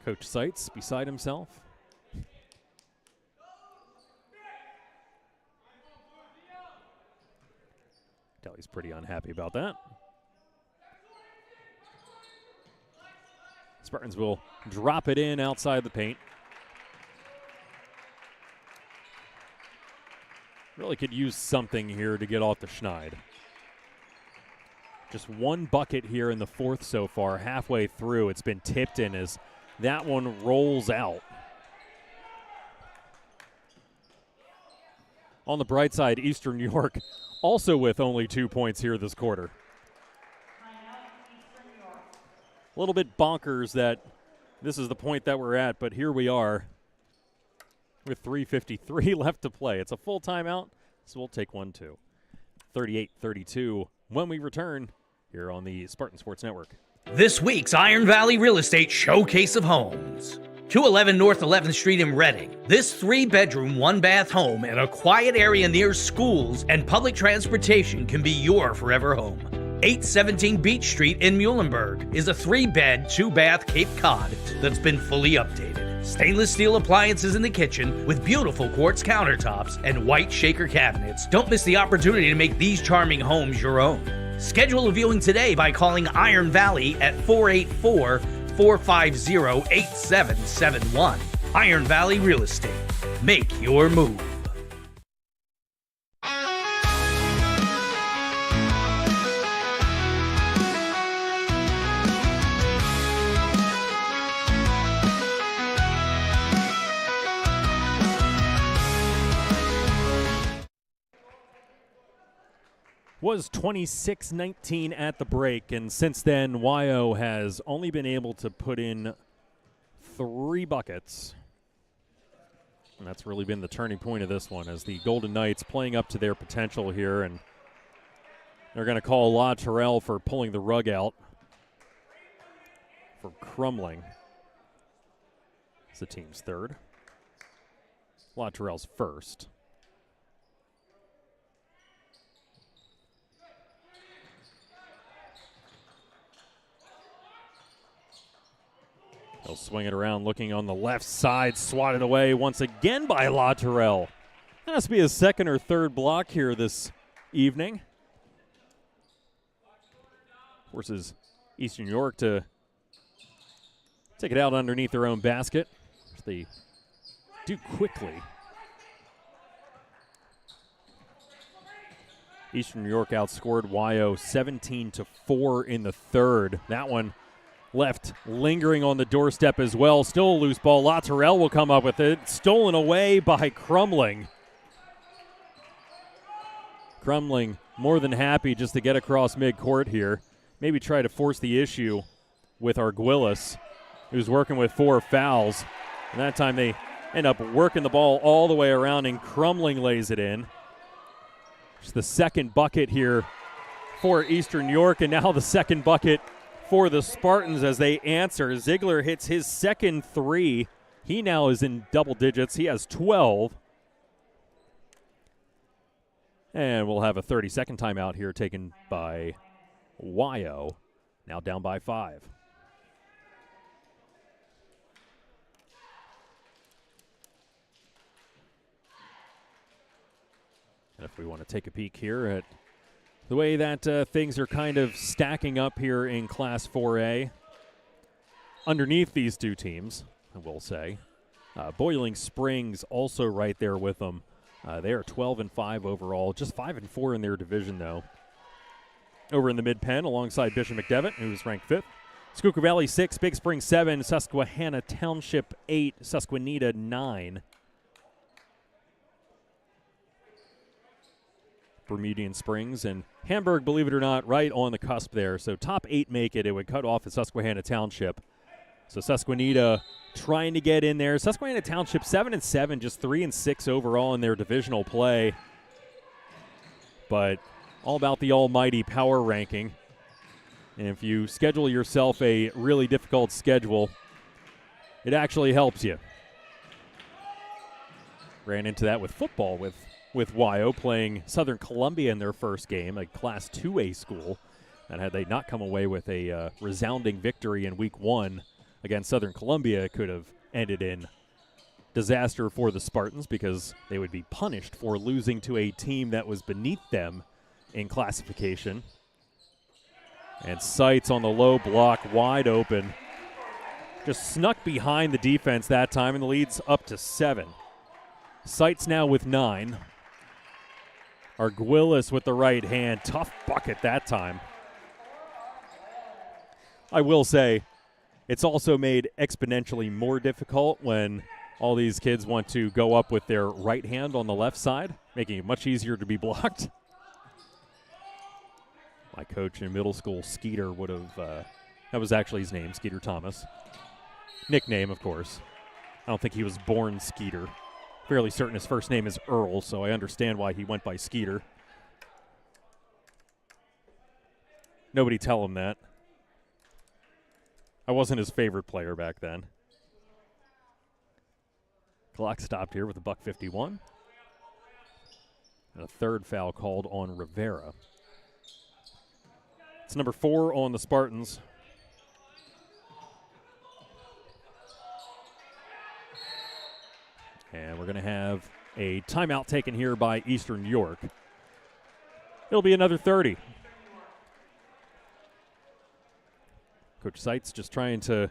Coach Seitz beside himself. He's pretty unhappy about that. Spartans will drop it in outside the paint. Really could use something here to get off the schneid. Just 1 bucket here in the 4th so far. Halfway through, it's been tipped in as that one rolls out. On the bright side, Eastern New York also with only 2 points here this quarter. A little bit bonkers that this is the point that we're at, but here we are with 3:53 left to play. It's a full timeout, so we'll take one too. 38-32 when we return here on the Spartan Sports Network. This week's Iron Valley Real Estate Showcase of Homes. 211 North 11th Street in Reading. This 3-bedroom, 1-bath home in a quiet area near schools and public transportation can be your forever home. 817 Beach Street in Muhlenberg is a 3-bed, 2-bath Cape Cod that's been fully updated. Stainless steel appliances in the kitchen with beautiful quartz countertops and white shaker cabinets. Don't miss the opportunity to make these charming homes your own. Schedule a viewing today by calling Iron Valley at 484-450-8771. Iron Valley Real Estate. Make your move. was 26-19 at the break, and since then, Wyo has only been able to put in 3 buckets. And that's really been the turning point of this one, as the Golden Knights playing up to their potential here, and they're going to call La Terrell for pulling the rug out for crumbling. It's the team's third. La Terrell's first. They'll swing it around, looking on the left side, swatted away once again by La Terrell. That must be his second or third block here this evening. Forces Eastern New York to take it out underneath their own basket, which they do quickly. Eastern New York outscored Wyo 17-4 in the third. That one left lingering on the doorstep as well. Still a loose ball. La Terrell will come up with it. Stolen away by Crumling. Crumling more than happy just to get across midcourt here. Maybe try to force the issue with Arguelles, who's working with 4 fouls. And that time they end up working the ball all the way around, and Crumling lays it in. It's the second bucket here for Eastern New York, and now the second bucket for the Spartans as they answer. Ziegler hits his second 3. He now is in double digits. He has 12. And we'll have a 30-second timeout here taken by Wyo, now down by 5. And if we want to take a peek here at the way that things are kind of stacking up here in Class 4A, underneath these two teams, I will say, Boiling Springs also right there with them. They are 12-5 overall, just 5-4 in their division, though. Over in the mid-pen, alongside Bishop McDevitt, who's ranked 5th. Schuylkill Valley 6, Big Spring 7, Susquehanna Township 8, Susquehanna 9. Bermudian Springs and Hamburg, believe it or not, right on the cusp there. So top 8 make it. It would cut off at Susquehanna Township. So Susquehanna trying to get in there. Susquehanna Township 7-7, just 3-6 overall in their divisional play. But all about the almighty power ranking. And if you schedule yourself a really difficult schedule, it actually helps you. Ran into that with football with Wyo playing Southern Columbia in their first game, a Class 2A school. And had they not come away with a resounding victory in Week 1 against Southern Columbia, it could have ended in disaster for the Spartans because they would be punished for losing to a team that was beneath them in classification. And Seitz on the low block, wide open. Just snuck behind the defense that time, and the lead's up to 7. Seitz now with 9. Arguelles with the right hand. Tough bucket that time. I will say, it's also made exponentially more difficult when all these kids want to go up with their right hand on the left side, making it much easier to be blocked. My coach in middle school, Skeeter, would have, that was actually his name, Skeeter Thomas. Nickname, of course. I don't think he was born Skeeter. Fairly certain his first name is Earl, so I understand why he went by Skeeter. Nobody tell him that. I wasn't his favorite player back then. Clock stopped here with a $1:51. And a third foul called on Rivera. It's number 4 on the Spartans. And we're going to have a timeout taken here by Eastern New York. It'll be another 30. Coach Seitz just trying to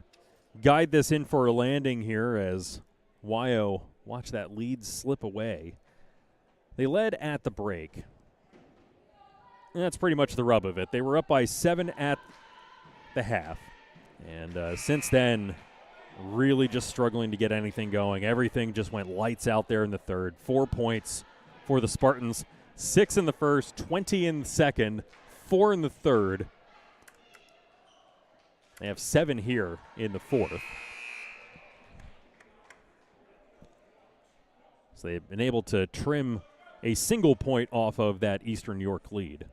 guide this in for a landing here as Wyo watch that lead slip away. They led at the break. And that's pretty much the rub of it. They were up by 7 at the half. And since then, really just struggling to get anything going. Everything just went lights out there in the third. 4 points for the Spartans. 6 in the first, 20 in the second, 4 in the third. They have 7 here in the fourth. So they've been able to trim a single point off of that Eastern York lead.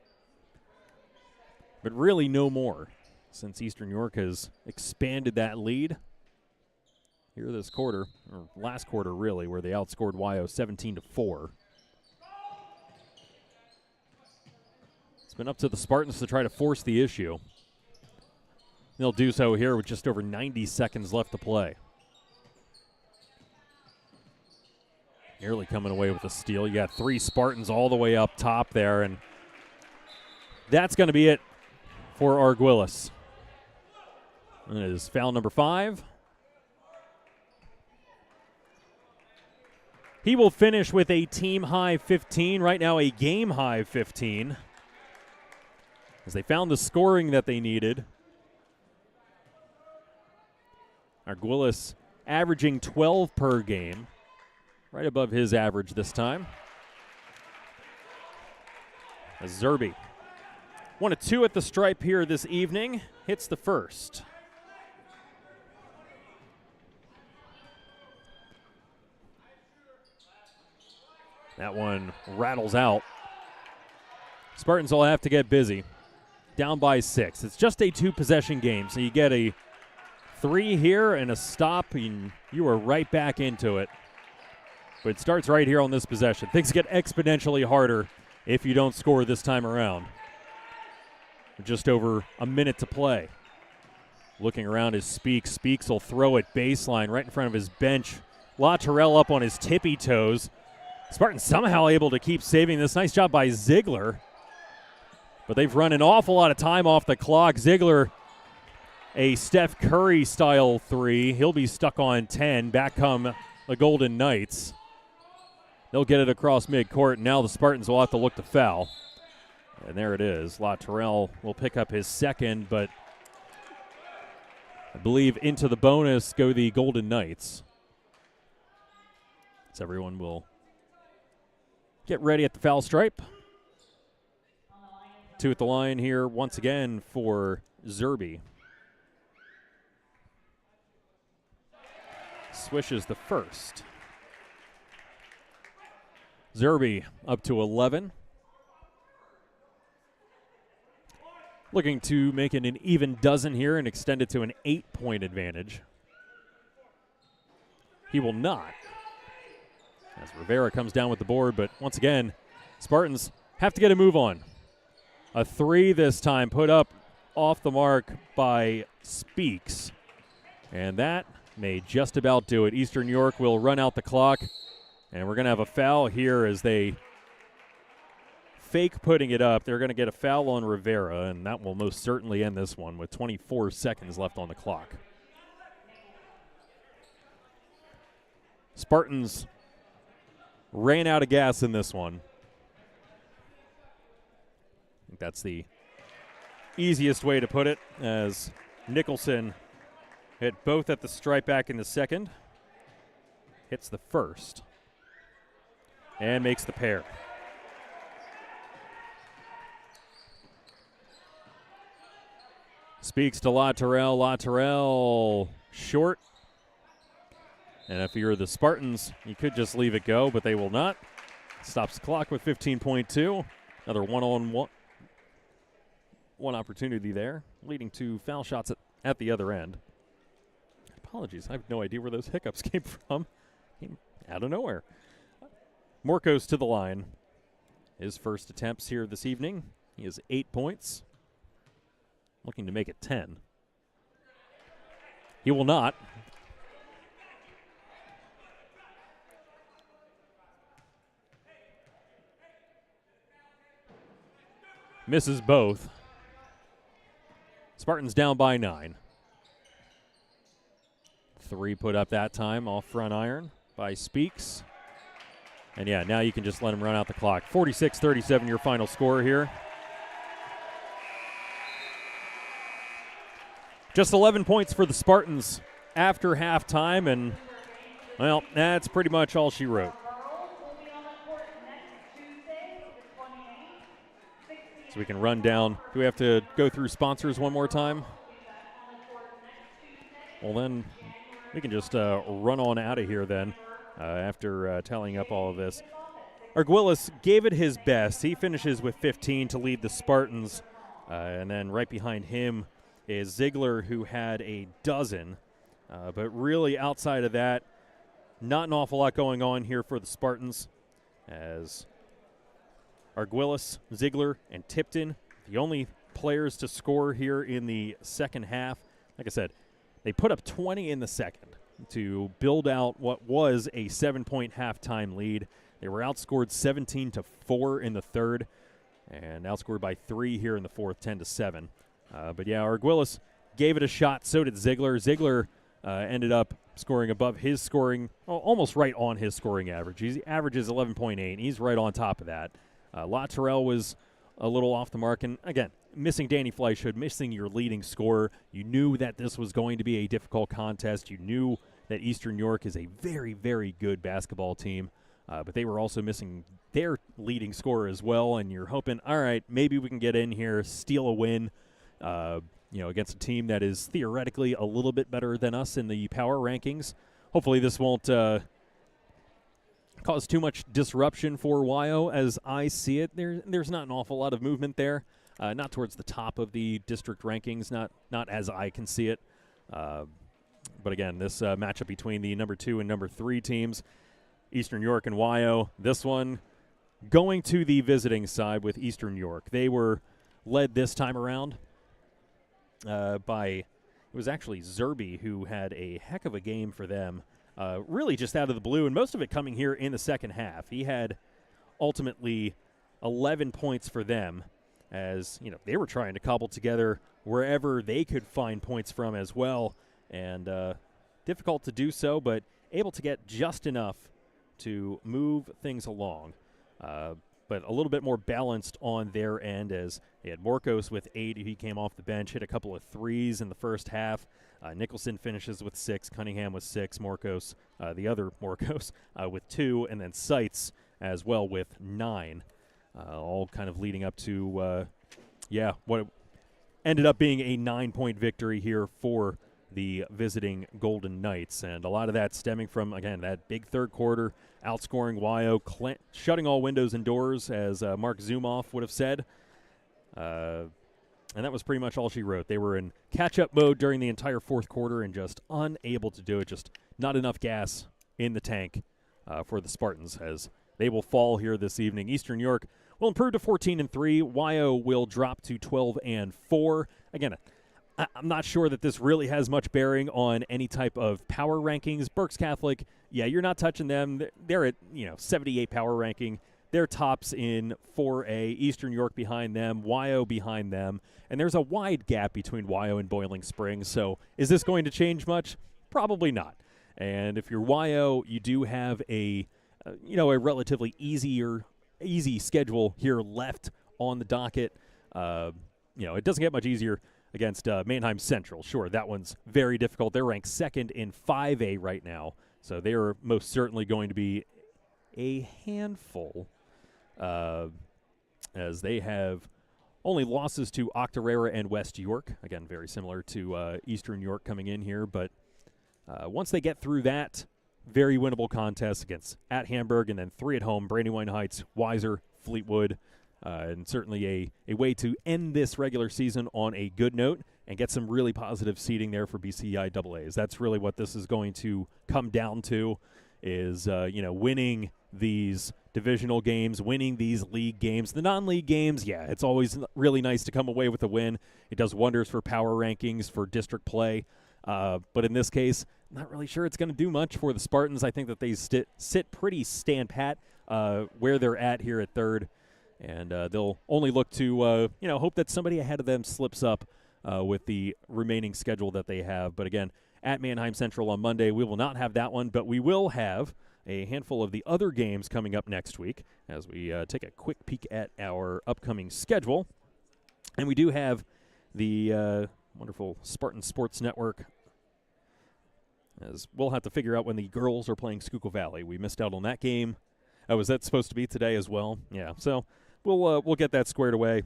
But really no more, since Eastern York has expanded that lead here this quarter, or last quarter really, where they outscored Wyo 17-4. It's been up to the Spartans to try to force the issue. They'll do so here with just over 90 seconds left to play. Nearly coming away with a steal. You got 3 Spartans all the way up top there, and that's going to be it for Arguelles. And it is foul number 5. He will finish with a team-high 15, right now a game-high 15, as they found the scoring that they needed. Arguelles averaging 12 per game, right above his average this time. As Zerbe, 1 of 2 at the stripe here this evening, hits the first. That one rattles out. Spartans will have to get busy. Down by 6. It's just a 2-possession game, so you get a 3 here and a stop, and you are right back into it. But it starts right here on this possession. Things get exponentially harder if you don't score this time around. Just over a minute to play. Looking around is Speaks. Speaks will throw it baseline right in front of his bench. LaTerrell up on his tippy toes. Spartans somehow able to keep saving this. Nice job by Ziegler. But they've run an awful lot of time off the clock. Ziegler, a Steph Curry-style 3. He'll be stuck on 10. Back come the Golden Knights. They'll get it across midcourt. Now the Spartans will have to look to foul. And there it is. LaTerrell will pick up his second, but I believe into the bonus go the Golden Knights. So everyone will get ready at the foul stripe. 2 at the line here once again for Zerbe. Swishes the first. Zerbe up to 11. Looking to make it an even dozen here and extend it to an 8-point advantage. He will not, as Rivera comes down with the board, but once again, Spartans have to get a move on. A 3 this time put up off the mark by Speaks, and that may just about do it. Eastern York will run out the clock, and we're going to have a foul here as they fake putting it up. They're going to get a foul on Rivera, and that will most certainly end this one with 24 seconds left on the clock. Spartans ran out of gas in this one. I think that's the easiest way to put it, as Nicholson hit both at the stripe back in the second, hits the first, and makes the pair. Speaks to LaTerrell. LaTerrell short. And if you're the Spartans, you could just leave it go, but they will not. Stops the clock with 15.2. Another one-on-one opportunity there, leading to foul shots at the other end. Apologies, I have no idea where those hiccups came from. Came out of nowhere. Morcos to the line. His first attempts here this evening. He has 8 points. Looking to make it 10. He will not. Misses both. Spartans down by 9. 3 put up that time off front iron by Speaks. And yeah, now you can just let him run out the clock. 46-37 your final score here. Just 11 points for the Spartans after halftime, and, well, that's pretty much all she wrote. So we can run down. Do we have to go through sponsors one more time? Well, then we can just run on out of here then after tallying up all of this. Arguelles gave it his best. He finishes with 15 to lead the Spartans. And then right behind him is Ziegler, who had a dozen. But really outside of that, not an awful lot going on here for the Spartans, as Arguelles, Ziegler, and Tipton, the only players to score here in the second half. Like I said, they put up 20 in the second to build out what was a 7-point halftime lead. They were outscored 17-4 in the third and outscored by 3 here in the fourth, 10-7. But yeah, Arguelles gave it a shot. So did Ziegler. Ziegler ended up scoring above his scoring, almost right on his scoring average. He averages 11.8. He's right on top of that. Latourell was a little off the mark. And again, missing Danny Fleischhood, missing your leading scorer. You knew that this was going to be a difficult contest. You knew that Eastern York is a very, very good basketball team. But they were also missing their leading scorer as well. And you're hoping, all right, maybe we can get in here, steal a win, against a team that is theoretically a little bit better than us in the power rankings. Hopefully this won't cause too much disruption for Wyo as I see it. There's not an awful lot of movement there, not towards the top of the district rankings, not as I can see it. But again, this matchup between the number 2 and number 3 teams, Eastern York and Wyo, this one going to the visiting side with Eastern York. They were led this time around by, it was actually Zerby who had a heck of a game for them. Really just out of the blue, and most of it coming here in the second half. He had ultimately 11 points for them, as they were trying to cobble together wherever they could find points from as well, and difficult to do so, but able to get just enough to move things along. But a little bit more balanced on their end, as they had Morkos with 8. He came off the bench, hit a couple of threes in the first half. Nicholson finishes with 6, Cunningham with 6, Morkos, the other Morkos, with 2, and then Seitz as well with 9. All kind of leading up to, what ended up being a 9-point victory here for the visiting Golden Knights. And a lot of that stemming from, again, that big third quarter, outscoring Wyo, shutting all windows and doors, as Mark Zumoff would have said. And that was pretty much all she wrote. They were in catch-up mode during the entire fourth quarter and just unable to do it. Just not enough gas in the tank for the Spartans, as they will fall here this evening. Eastern York will improve to 14-3. Wyo will drop to 12-4. Again, I'm not sure that this really has much bearing on any type of power rankings. Berks Catholic, you're not touching them. They're at 78 power ranking. They're tops in 4A. Eastern York behind them, Wyo behind them, and there's a wide gap between Wyo and Boiling Springs. So is this going to change much? Probably not. And if you're Wyo, you do have a relatively easy schedule here left on the docket. It doesn't get much easier against Mannheim Central. Sure, that one's very difficult. They're ranked second in 5A right now, so they are most certainly going to be a handful, as they have only losses to Octorara and West York. Again, very similar to Eastern York coming in here, but once they get through that, very winnable contest against at Hamburg, and then 3 at home, Brandywine Heights, Weiser, Fleetwood, and certainly a way to end this regular season on a good note and get some really positive seeding there for BCI-AAs. That's really what this is going to come down to, is winning these divisional games, winning these league games. The non-league games, it's always really nice to come away with a win. It does wonders for power rankings, for district play. But in this case, I'm not really sure it's going to do much for the Spartans. I think that they sit pretty stand pat where they're at here at third. And they'll only look to, hope that somebody ahead of them slips up with the remaining schedule that they have. But again, at Mannheim Central on Monday, we will not have that one, but we will have a handful of the other games coming up next week as we take a quick peek at our upcoming schedule. And we do have the wonderful Spartan Sports Network, as we'll have to figure out when the girls are playing Schuylkill Valley. We missed out on that game. Was that supposed to be today as well? Yeah, so we'll get that squared away.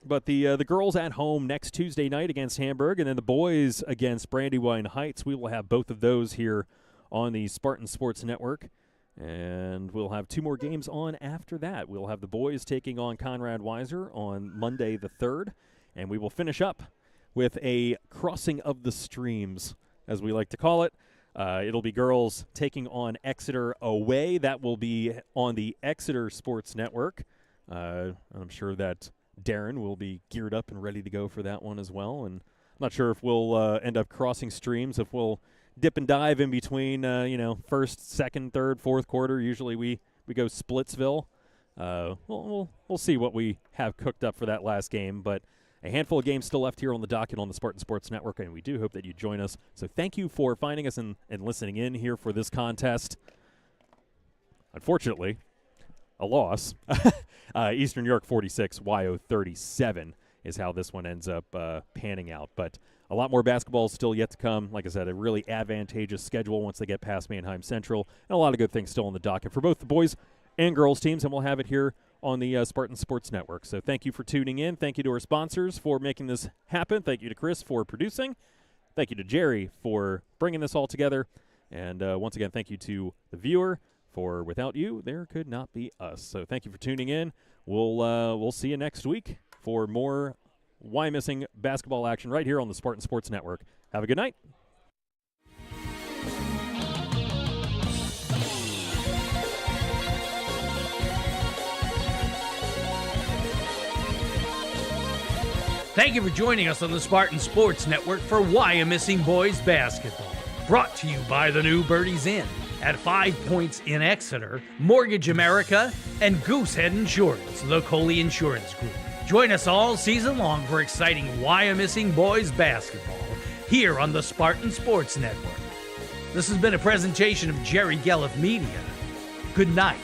But the girls at home next Tuesday night against Hamburg, and then the boys against Brandywine Heights. We will have both of those here on the Spartan Sports Network. And we'll have 2 more games on after that. We'll have the boys taking on Conrad Weiser on Monday the 3rd. And we will finish up with a crossing of the streams, as we like to call it. It'll be girls taking on Exeter away. That will be on the Exeter Sports Network. I'm sure that Darren will be geared up and ready to go for that one as well. And I'm not sure if we'll end up crossing streams, if we'll dip and dive in between, first, second, third, fourth quarter. Usually we go Splitsville. We'll see what we have cooked up for that last game. But a handful of games still left here on the docket on the Spartan Sports Network, and we do hope that you join us. So thank you for finding us and listening in here for this contest. Unfortunately, a loss. Eastern York 46, YO 37 is how this one ends up panning out. But a lot more basketball is still yet to come. Like I said, a really advantageous schedule once they get past Manheim Central, and a lot of good things still on the docket for both the boys and girls teams, and we'll have it here on the Spartan Sports Network. So thank you for tuning in. Thank you to our sponsors for making this happen. Thank you to Chris for producing. Thank you to Jerry for bringing this all together. And once again, thank you to the viewer, for without you, there could not be us. So thank you for tuning in. We'll see you next week for more Wyomissing basketball action right here on the Spartan Sports Network. Have a good night. Thank you for joining us on the Spartan Sports Network for Wyomissing boys basketball. Brought to you by the new Birdies Inn at 5 Points in Exeter, Mortgage America, and Goosehead Insurance, the Coley Insurance Group. Join us all season long for exciting Wyomissing boys basketball here on the Spartan Sports Network. This has been a presentation of Jerry Gelliff Media. Good night.